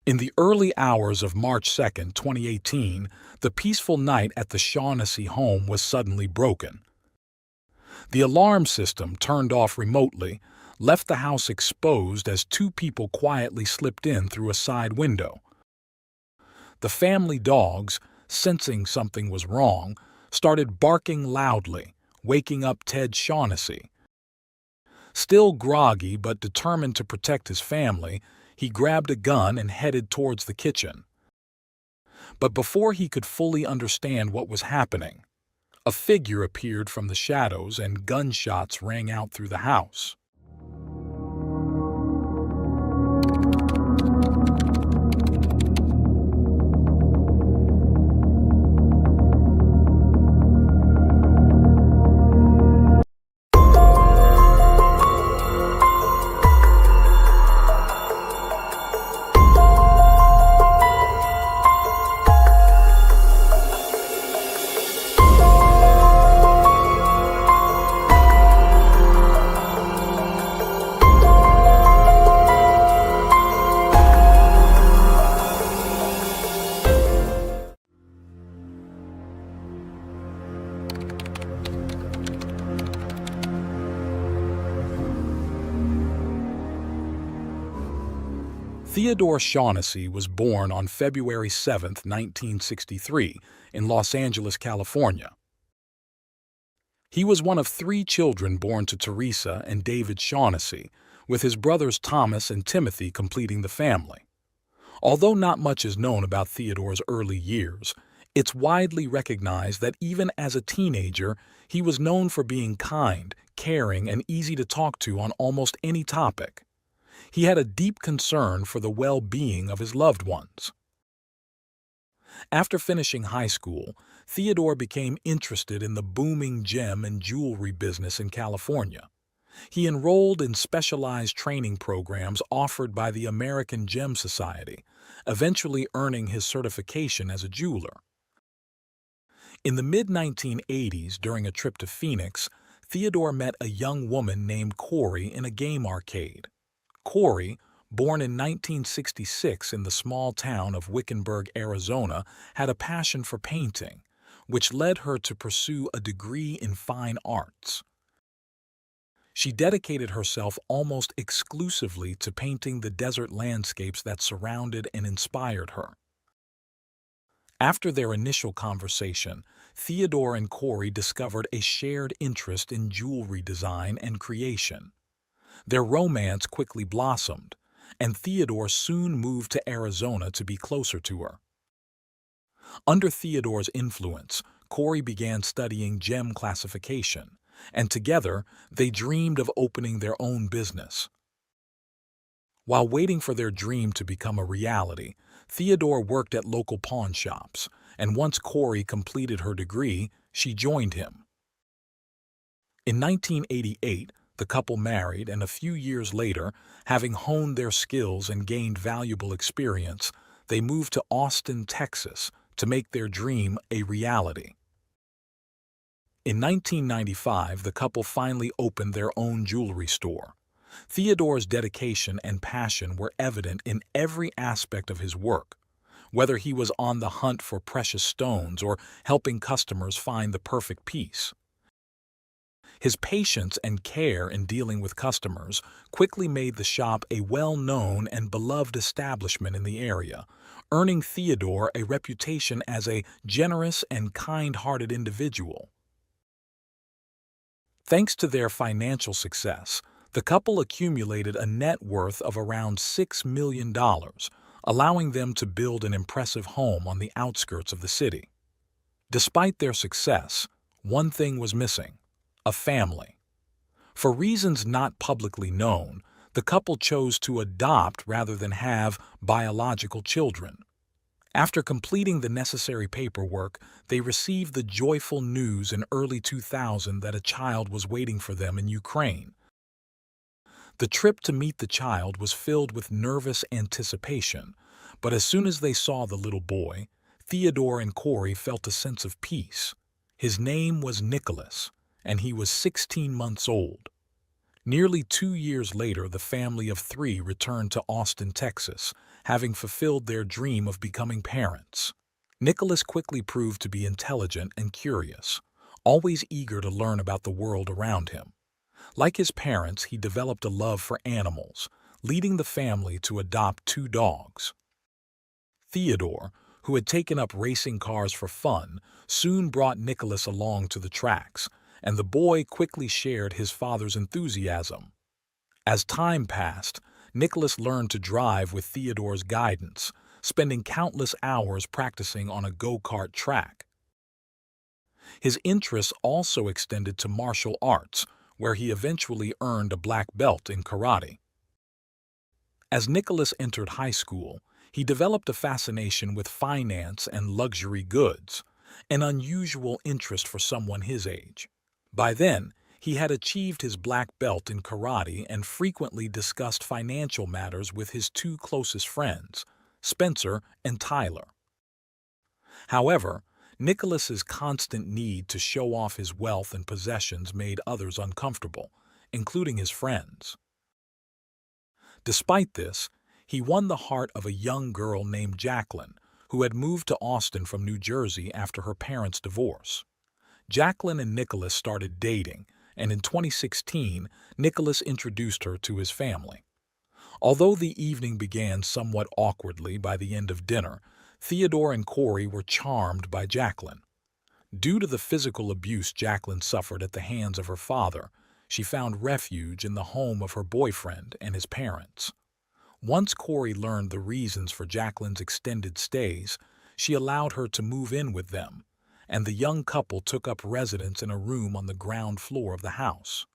In the early hours of March 2, 2018, the peaceful night at the Shaughnessy home was suddenly broken. The alarm system, turned off remotely, left the house exposed as two people quietly slipped in through a side window. The family dogs, sensing something was wrong, started barking loudly, waking up Ted Shaughnessy. Still groggy but determined to protect his family, he grabbed a gun and headed towards the kitchen. But before he could fully understand what was happening, a figure appeared from the shadows and gunshots rang out through the house. Theodore Shaughnessy was born on February 7, 1963, in Los Angeles, California. He was one of 3 children born to Teresa and David Shaughnessy, with his brothers Thomas and Timothy completing the family. Although not much is known about Theodore's early years, it's widely recognized that even as a teenager, he was known for being kind, caring, and easy to talk to on almost any topic. He had a deep concern for the well-being of his loved ones. After finishing high school, Theodore became interested in the booming gem and jewelry business in California. He enrolled in specialized training programs offered by the American Gem Society, eventually earning his certification as a jeweler. In the mid-1980s, during a trip to Phoenix, Theodore met a young woman named Corey in a game arcade. Corey, born in 1966 in the small town of Wickenburg, Arizona, had a passion for painting, which led her to pursue a degree in fine arts. She dedicated herself almost exclusively to painting the desert landscapes that surrounded and inspired her. After their initial conversation, Theodore and Corey discovered a shared interest in jewelry design and creation. Their romance quickly blossomed, and Theodore soon moved to Arizona to be closer to her. Under Theodore's influence, Corey began studying gem classification, and together they dreamed of opening their own business. While waiting for their dream to become a reality, Theodore worked at local pawn shops, and once Corey completed her degree, she joined him. In 1988, the couple married, and a few years later, having honed their skills and gained valuable experience, they moved to Austin, Texas, to make their dream a reality. In 1995, the couple finally opened their own jewelry store. Theodore's dedication and passion were evident in every aspect of his work, whether he was on the hunt for precious stones or helping customers find the perfect piece. His patience and care in dealing with customers quickly made the shop a well-known and beloved establishment in the area, earning Theodore a reputation as a generous and kind-hearted individual. Thanks to their financial success, the couple accumulated a net worth of around $6 million, allowing them to build an impressive home on the outskirts of the city. Despite their success, one thing was missing: a family. For reasons not publicly known, the couple chose to adopt rather than have biological children. After completing the necessary paperwork, they received the joyful news in early 2000 that a child was waiting for them in Ukraine. The trip to meet the child was filled with nervous anticipation, but as soon as they saw the little boy, Theodore and Corey felt a sense of peace. His name was Nicholas, and he was 16 months old. Nearly 2 years later, the family of 3 returned to Austin, Texas, having fulfilled their dream of becoming parents. Nicholas quickly proved to be intelligent and curious, always eager to learn about the world around him. Like his parents, he developed a love for animals, leading the family to adopt 2 dogs. Theodore, who had taken up racing cars for fun, soon brought Nicholas along to the tracks, and the boy quickly shared his father's enthusiasm. As time passed, Nicholas learned to drive with Theodore's guidance, spending countless hours practicing on a go-kart track. His interests also extended to martial arts, where he eventually earned a black belt in karate. As Nicholas entered high school, he developed a fascination with finance and luxury goods, an unusual interest for someone his age. By then, he had achieved his black belt in karate and frequently discussed financial matters with his 2 closest friends, Spencer and Tyler. However, Nicholas's constant need to show off his wealth and possessions made others uncomfortable, including his friends. Despite this, he won the heart of a young girl named Jacqueline, who had moved to Austin from New Jersey after her parents' divorce. Jacqueline and Nicholas started dating, and in 2016, Nicholas introduced her to his family. Although the evening began somewhat awkwardly by the end of dinner, Theodore and Corey were charmed by Jacqueline. Due to the physical abuse Jacqueline suffered at the hands of her father, she found refuge in the home of her boyfriend and his parents. Once Corey learned the reasons for Jacqueline's extended stays, she allowed her to move in with them, and the young couple took up residence in a room on the ground floor of the house.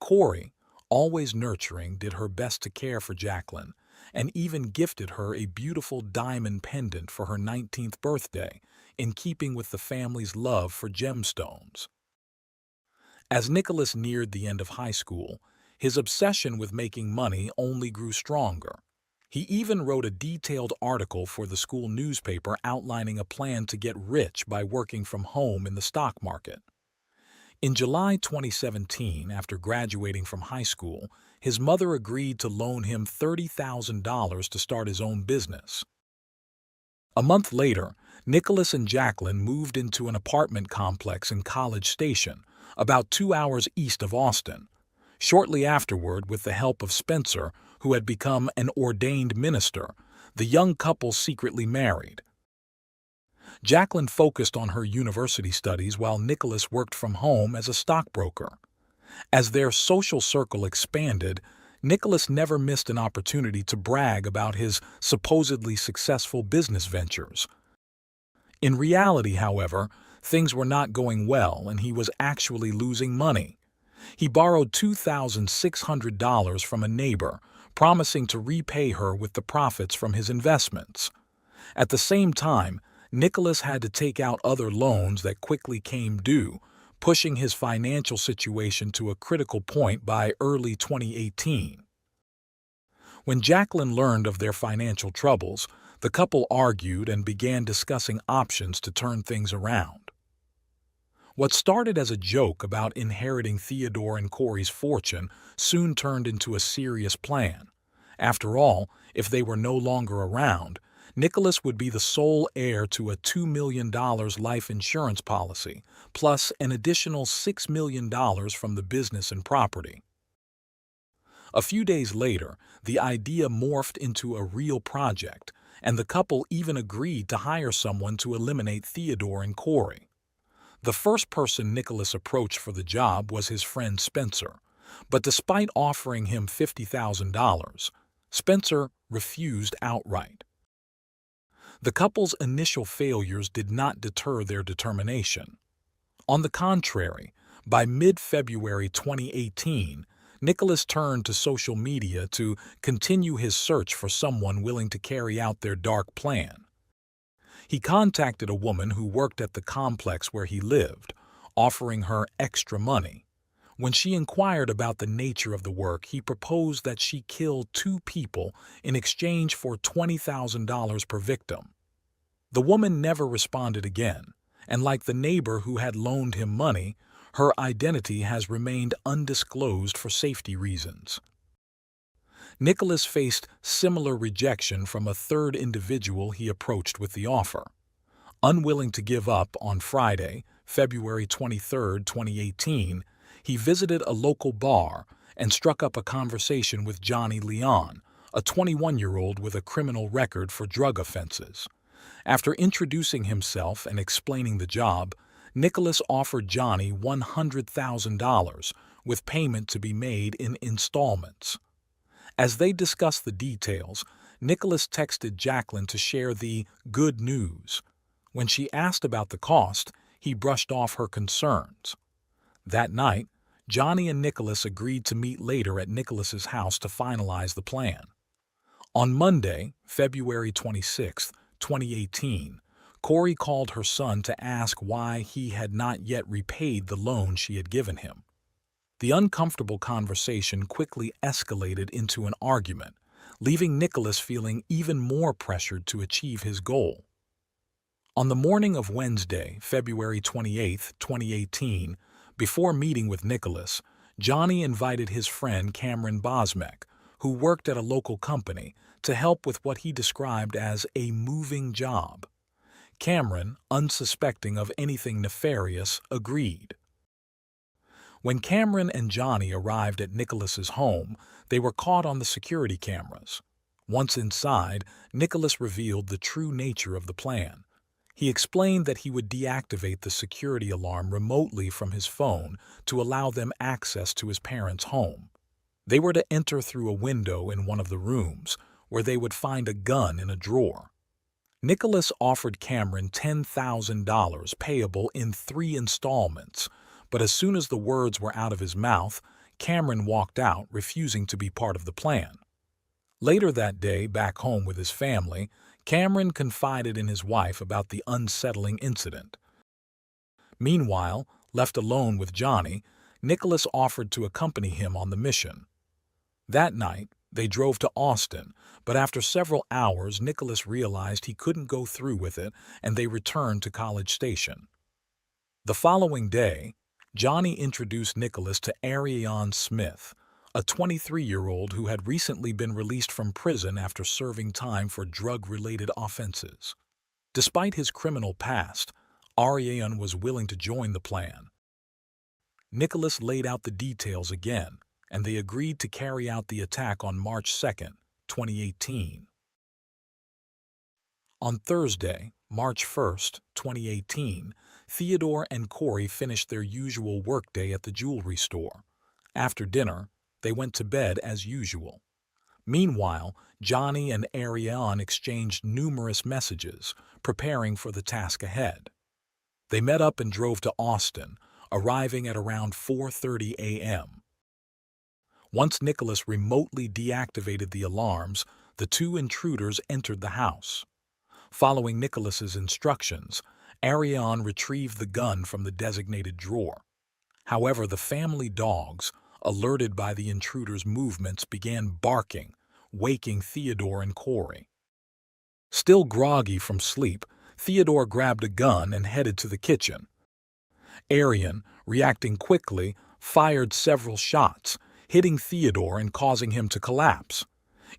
Corey, always nurturing, did her best to care for Jacqueline, and even gifted her a beautiful diamond pendant for her 19th birthday, in keeping with the family's love for gemstones. As Nicholas neared the end of high school, his obsession with making money only grew stronger. He even wrote a detailed article for the school newspaper outlining a plan to get rich by working from home in the stock market. In July 2017, after graduating from high school, his mother agreed to loan him $30,000 to start his own business. A month later, Nicholas and Jacqueline moved into an apartment complex in College Station, about 2 hours east of Austin. Shortly afterward, with the help of Spencer, who had become an ordained minister, the young couple secretly married. Jacqueline focused on her university studies while Nicholas worked from home as a stockbroker. As their social circle expanded, Nicholas never missed an opportunity to brag about his supposedly successful business ventures. In reality, however, things were not going well and he was actually losing money. He borrowed $2,600 from a neighbor, promising to repay her with the profits from his investments. At the same time, Nicholas had to take out other loans that quickly came due, pushing his financial situation to a critical point by early 2018. When Jacqueline learned of their financial troubles, the couple argued and began discussing options to turn things around. What started as a joke about inheriting Theodore and Corey's fortune soon turned into a serious plan. After all, if they were no longer around, Nicholas would be the sole heir to a $2 million life insurance policy, plus an additional $6 million from the business and property. A few days later, the idea morphed into a real project, and the couple even agreed to hire someone to eliminate Theodore and Corey. The first person Nicholas approached for the job was his friend Spencer, but despite offering him $50,000, Spencer refused outright. The couple's initial failures did not deter their determination. On the contrary, by mid-February 2018, Nicholas turned to social media to continue his search for someone willing to carry out their dark plan. He contacted a woman who worked at the complex where he lived, offering her extra money. When she inquired about the nature of the work, he proposed that she kill 2 people in exchange for $20,000 per victim. The woman never responded again, and like the neighbor who had loaned him money, her identity has remained undisclosed for safety reasons. Nicholas faced similar rejection from a third individual he approached with the offer. Unwilling to give up, on Friday, February 23, 2018, he visited a local bar and struck up a conversation with Johnny Leon, a 21-year-old with a criminal record for drug offenses. After introducing himself and explaining the job, Nicholas offered Johnny $100,000 with payment to be made in installments. As they discussed the details, Nicholas texted Jacqueline to share the good news. When she asked about the cost, he brushed off her concerns. That night, Johnny and Nicholas agreed to meet later at Nicholas's house to finalize the plan. On Monday, February 26, 2018, Corey called her son to ask why he had not yet repaid the loan she had given him. The uncomfortable conversation quickly escalated into an argument, leaving Nicholas feeling even more pressured to achieve his goal. On the morning of Wednesday, February 28, 2018, before meeting with Nicholas, Johnny invited his friend Cameron Bosmek, who worked at a local company, to help with what he described as a moving job. Cameron, unsuspecting of anything nefarious, agreed. When Cameron and Johnny arrived at Nicholas's home, they were caught on the security cameras. Once inside, Nicholas revealed the true nature of the plan. He explained that he would deactivate the security alarm remotely from his phone to allow them access to his parents' home. They were to enter through a window in one of the rooms, where they would find a gun in a drawer. Nicholas offered Cameron $10,000 payable in 3 installments, but as soon as the words were out of his mouth, Cameron walked out, refusing to be part of the plan. Later that day, back home with his family, Cameron confided in his wife about the unsettling incident. Meanwhile, left alone with Johnny, Nicholas offered to accompany him on the mission. That night, they drove to Austin, but after several hours, Nicholas realized he couldn't go through with it, and they returned to College Station. The following day, Johnny introduced Nicholas to Ariane Smith, a 23-year-old who had recently been released from prison after serving time for drug-related offenses. Despite his criminal past, Ariane was willing to join the plan. Nicholas laid out the details again, and they agreed to carry out the attack on March 2, 2018. On Thursday, March 1, 2018, Theodore and Corey finished their usual workday at the jewelry store. After dinner, they went to bed as usual. Meanwhile, Johnny and Ariane exchanged numerous messages, preparing for the task ahead. They met up and drove to Austin, arriving at around 4:30 a.m. Once Nicholas remotely deactivated the alarms, the two intruders entered the house. Following Nicholas's instructions, Ariane retrieved the gun from the designated drawer. However, the family dogs, alerted by the intruders' movements, began barking, waking Theodore and Corey. Still groggy from sleep, Theodore grabbed a gun and headed to the kitchen. Ariane, reacting quickly, fired several shots, hitting Theodore and causing him to collapse.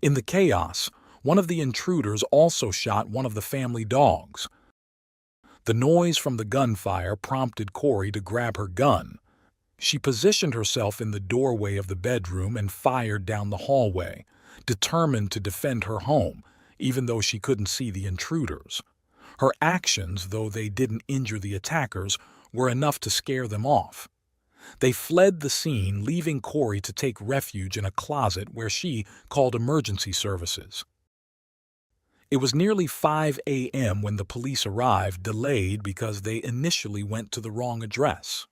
In the chaos, one of the intruders also shot one of the family dogs. The noise from the gunfire prompted Corey to grab her gun. She positioned herself in the doorway of the bedroom and fired down the hallway, determined to defend her home, even though she couldn't see the intruders. Her actions, though they didn't injure the attackers, were enough to scare them off. They fled the scene, leaving Corey to take refuge in a closet where she called emergency services. It was nearly 5 a.m. when the police arrived, delayed because they initially went to the wrong address.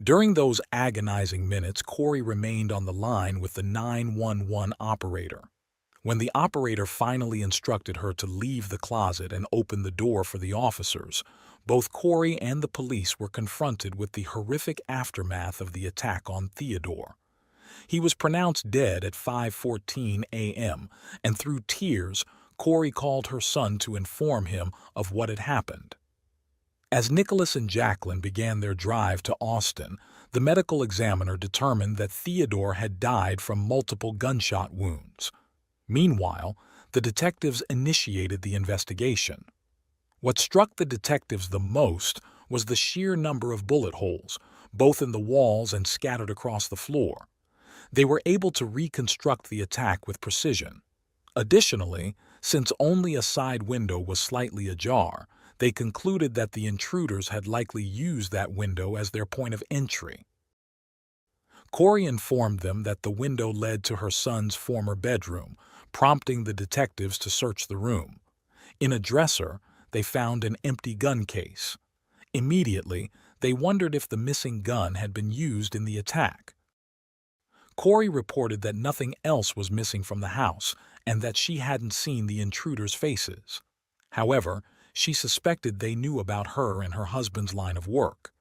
During those agonizing minutes, Corey remained on the line with the 911 operator. When the operator finally instructed her to leave the closet and open the door for the officers, both Corey and the police were confronted with the horrific aftermath of the attack on Theodore. He was pronounced dead at 5:14 a.m., and through tears, Corey called her son to inform him of what had happened. As Nicholas and Jacqueline began their drive to Austin, The medical examiner determined that Theodore had died from multiple gunshot wounds. Meanwhile, the detectives initiated the investigation. What struck the detectives the most was the sheer number of bullet holes, both in the walls and scattered across the floor. They were able to reconstruct the attack with precision. Additionally, since only a side window was slightly ajar, they concluded that the intruders had likely used that window as their point of entry. Corey informed them that the window led to her son's former bedroom, prompting the detectives to search the room. In a dresser, they found an empty gun case. Immediately, they wondered if the missing gun had been used in the attack. Corey reported that nothing else was missing from the house and that she hadn't seen the intruders' faces. However, she suspected they knew about her and her husband's line of work.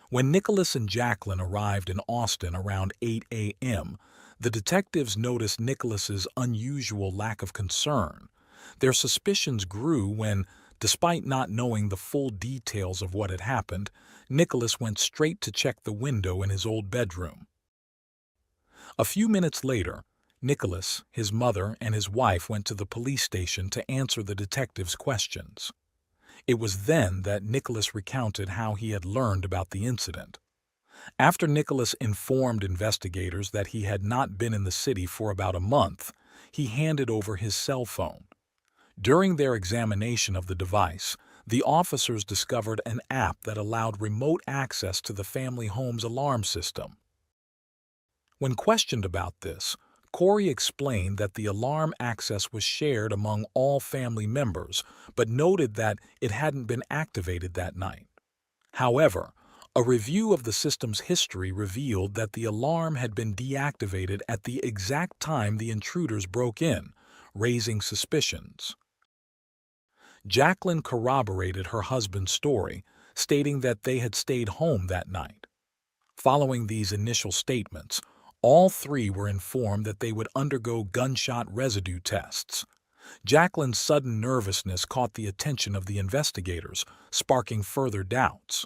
When Nicholas and Jacqueline arrived in Austin around 8 a.m., the detectives noticed Nicholas's unusual lack of concern. Their suspicions grew when, despite not knowing the full details of what had happened, Nicholas went straight to check the window in his old bedroom. A few minutes later, Nicholas, his mother, and his wife went to the police station to answer the detectives' questions. It was then that Nicholas recounted how he had learned about the incident. After Nicholas informed investigators that he had not been in the city for about a month, he handed over his cell phone. During their examination of the device, the officers discovered an app that allowed remote access to the family home's alarm system. When questioned about this, Corey explained that the alarm access was shared among all family members, but noted that it hadn't been activated that night. However, a review of the system's history revealed that the alarm had been deactivated at the exact time the intruders broke in, raising suspicions. Jacqueline corroborated her husband's story, stating that they had stayed home that night. Following these initial statements, all three were informed that they would undergo gunshot residue tests. Jacqueline's sudden nervousness caught the attention of the investigators, sparking further doubts.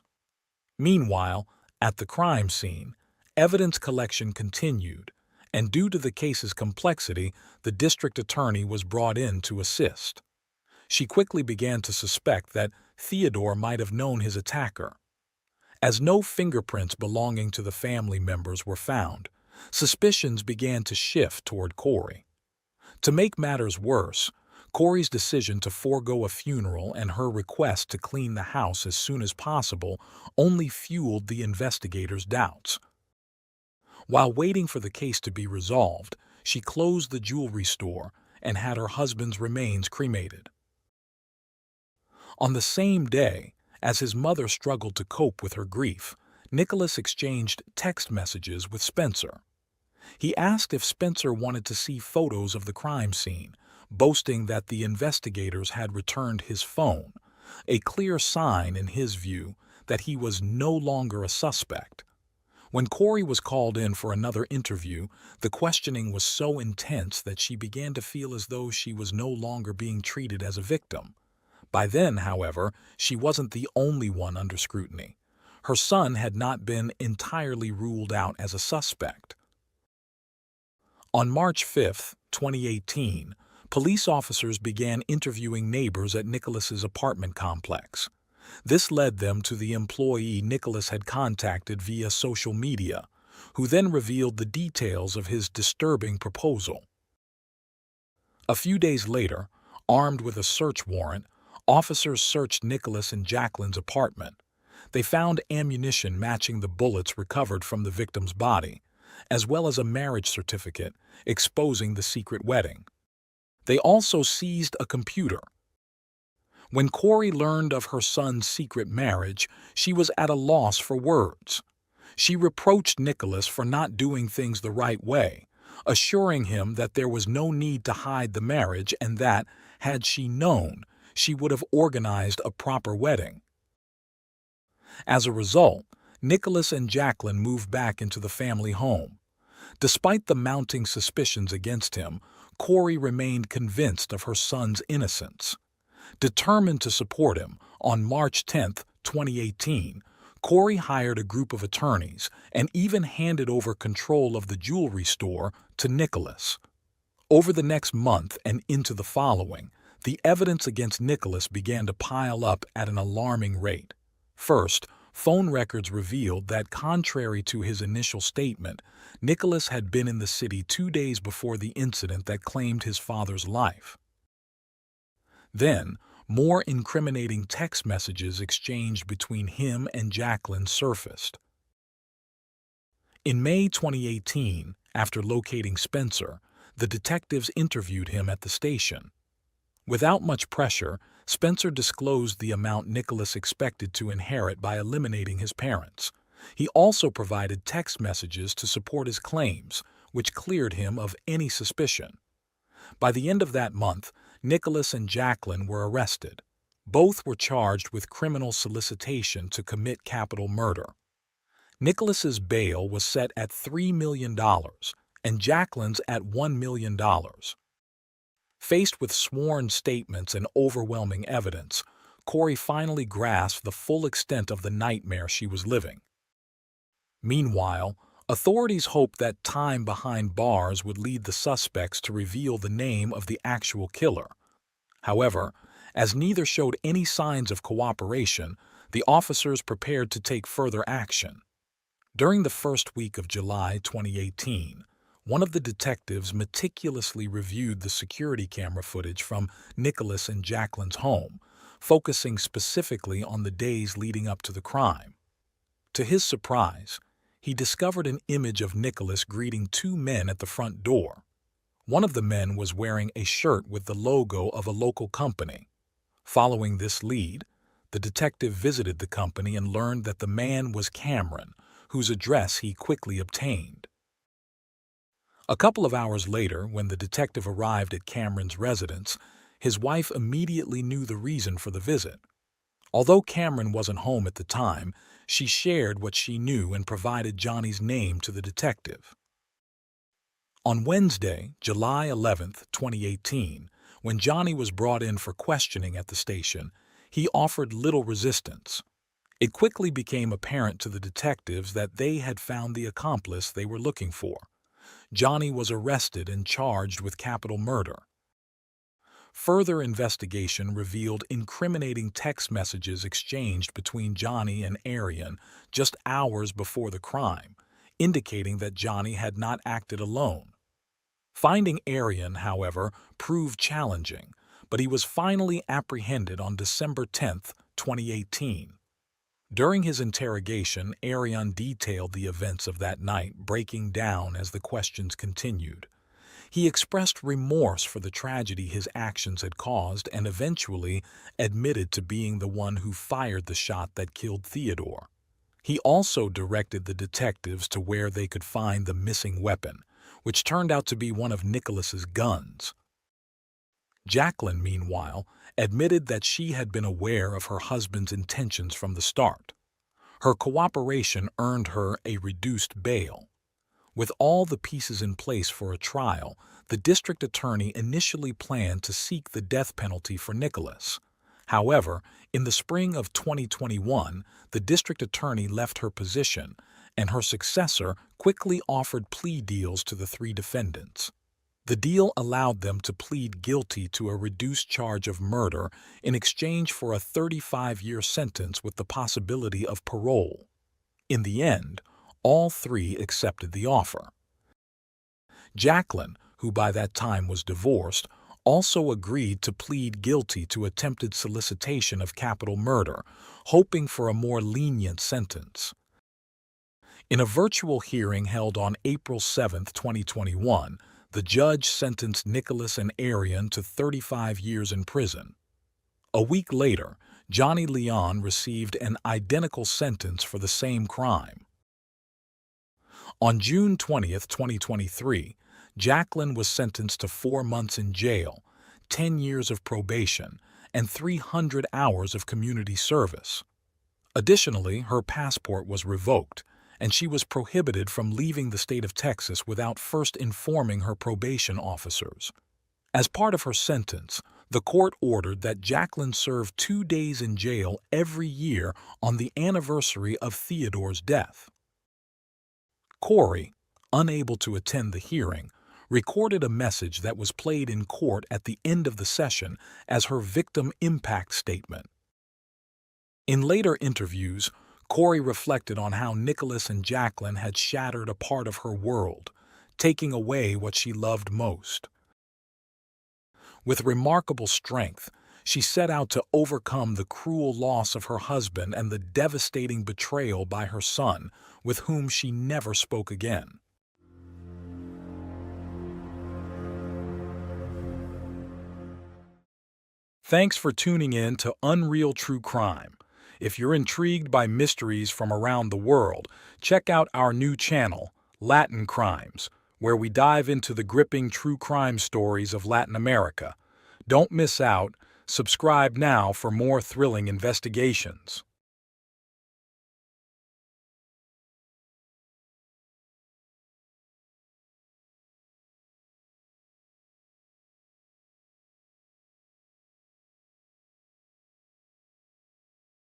Meanwhile, at the crime scene, evidence collection continued, and due to the case's complexity, the district attorney was brought in to assist. She quickly began to suspect that Theodore might have known his attacker. As no fingerprints belonging to the family members were found, suspicions began to shift toward Corey. To make matters worse, Corey's decision to forego a funeral and her request to clean the house as soon as possible only fueled the investigators' doubts. While waiting for the case to be resolved, she closed the jewelry store and had her husband's remains cremated. On the same day, as his mother struggled to cope with her grief, Nicholas exchanged text messages with Spencer. He asked if Spencer wanted to see photos of the crime scene, boasting that the investigators had returned his phone, a clear sign, in his view, that he was no longer a suspect. When Corey was called in for another interview, the questioning was so intense that she began to feel as though she was no longer being treated as a victim. By then, however, she wasn't the only one under scrutiny. Her son had not been entirely ruled out as a suspect. On March 5, 2018, police officers began interviewing neighbors at Nicholas's apartment complex. This led them to the employee Nicholas had contacted via social media, who then revealed the details of his disturbing proposal. A few days later, armed with a search warrant, officers searched Nicholas and Jacqueline's apartment. They found ammunition matching the bullets recovered from the victim's body, as well as a marriage certificate exposing the secret wedding. They also seized a computer. When Corey learned of her son's secret marriage, she was at a loss for words. She reproached Nicholas for not doing things the right way, assuring him that there was no need to hide the marriage and that, had she known, she would have organized a proper wedding. As a result, Nicholas and Jacqueline moved back into the family home. Despite the mounting suspicions against him, Corey remained convinced of her son's innocence. Determined to support him, on March 10, 2018, Corey hired a group of attorneys and even handed over control of the jewelry store to Nicholas. Over the next month and into the following, the evidence against Nicholas began to pile up at an alarming rate. First, phone records revealed that, contrary to his initial statement, Nicholas had been in the city 2 days before the incident that claimed his father's life. Then, more incriminating text messages exchanged between him and Jacqueline surfaced. In May 2018, after locating Spencer, the detectives interviewed him at the station. Without much pressure, Spencer disclosed the amount Nicholas expected to inherit by eliminating his parents. He also provided text messages to support his claims, which cleared him of any suspicion. By the end of that month, Nicholas and Jacqueline were arrested. Both were charged with criminal solicitation to commit capital murder. Nicholas's bail was set at $3 million and Jacqueline's at $1 million. Faced with sworn statements and overwhelming evidence, Corey finally grasped the full extent of the nightmare she was living. Meanwhile, authorities hoped that time behind bars would lead the suspects to reveal the name of the actual killer. However, as neither showed any signs of cooperation, the officers prepared to take further action. During the first week of July 2018, one of the detectives meticulously reviewed the security camera footage from Nicholas and Jacqueline's home, focusing specifically on the days leading up to the crime. To his surprise, he discovered an image of Nicholas greeting 2 men at the front door. One of the men was wearing a shirt with the logo of a local company. Following this lead, the detective visited the company and learned that the man was Cameron, whose address he quickly obtained. A couple of hours later, when the detective arrived at Cameron's residence, his wife immediately knew the reason for the visit. Although Cameron wasn't home at the time, she shared what she knew and provided Johnny's name to the detective. On Wednesday, July 11, 2018, when Johnny was brought in for questioning at the station, he offered little resistance. It quickly became apparent to the detectives that they had found the accomplice they were looking for. Johnny was arrested and charged with capital murder. Further investigation revealed incriminating text messages exchanged between Johnny and Arian just hours before the crime, indicating that Johnny had not acted alone. Finding Arian, however, proved challenging, but he was finally apprehended on December 10, 2018. During his interrogation, Arian detailed the events of that night, breaking down as the questions continued. He expressed remorse for the tragedy his actions had caused and eventually admitted to being the one who fired the shot that killed Theodore. He also directed the detectives to where they could find the missing weapon, which turned out to be one of Nicholas's guns. Jacqueline, meanwhile, admitted that she had been aware of her husband's intentions from the start. Her cooperation earned her a reduced bail. With all the pieces in place for a trial, the district attorney initially planned to seek the death penalty for Nicholas. However, in the spring of 2021, the district attorney left her position, and her successor quickly offered plea deals to the 3 defendants. The deal allowed them to plead guilty to a reduced charge of murder in exchange for a 35-year sentence with the possibility of parole. In the end, all 3 accepted the offer. Jacqueline, who by that time was divorced, also agreed to plead guilty to attempted solicitation of capital murder, hoping for a more lenient sentence. In a virtual hearing held on April 7, 2021, the judge sentenced Nicholas and Arian to 35 years in prison. A week later, Johnny Leon received an identical sentence for the same crime. On June 20, 2023, Jacqueline was sentenced to 4 months in jail, 10 years of probation, and 300 hours of community service. Additionally, her passport was revoked, and she was prohibited from leaving the state of Texas without first informing her probation officers. As part of her sentence, The court ordered that Jacqueline serve 2 days in jail every year on the anniversary of Theodore's death. Corey, unable to attend the hearing, recorded a message that was played in court at the end of the session as her victim impact statement. In later interviews, Corey reflected on how Nicholas and Jacqueline had shattered a part of her world, taking away what she loved most. With remarkable strength, she set out to overcome the cruel loss of her husband and the devastating betrayal by her son, with whom she never spoke again. Thanks for tuning in to Unreal True Crime. If you're intrigued by mysteries from around the world, check out our new channel, Latin Crimes, where we dive into the gripping true crime stories of Latin America. Don't miss out. Subscribe now for more thrilling investigations.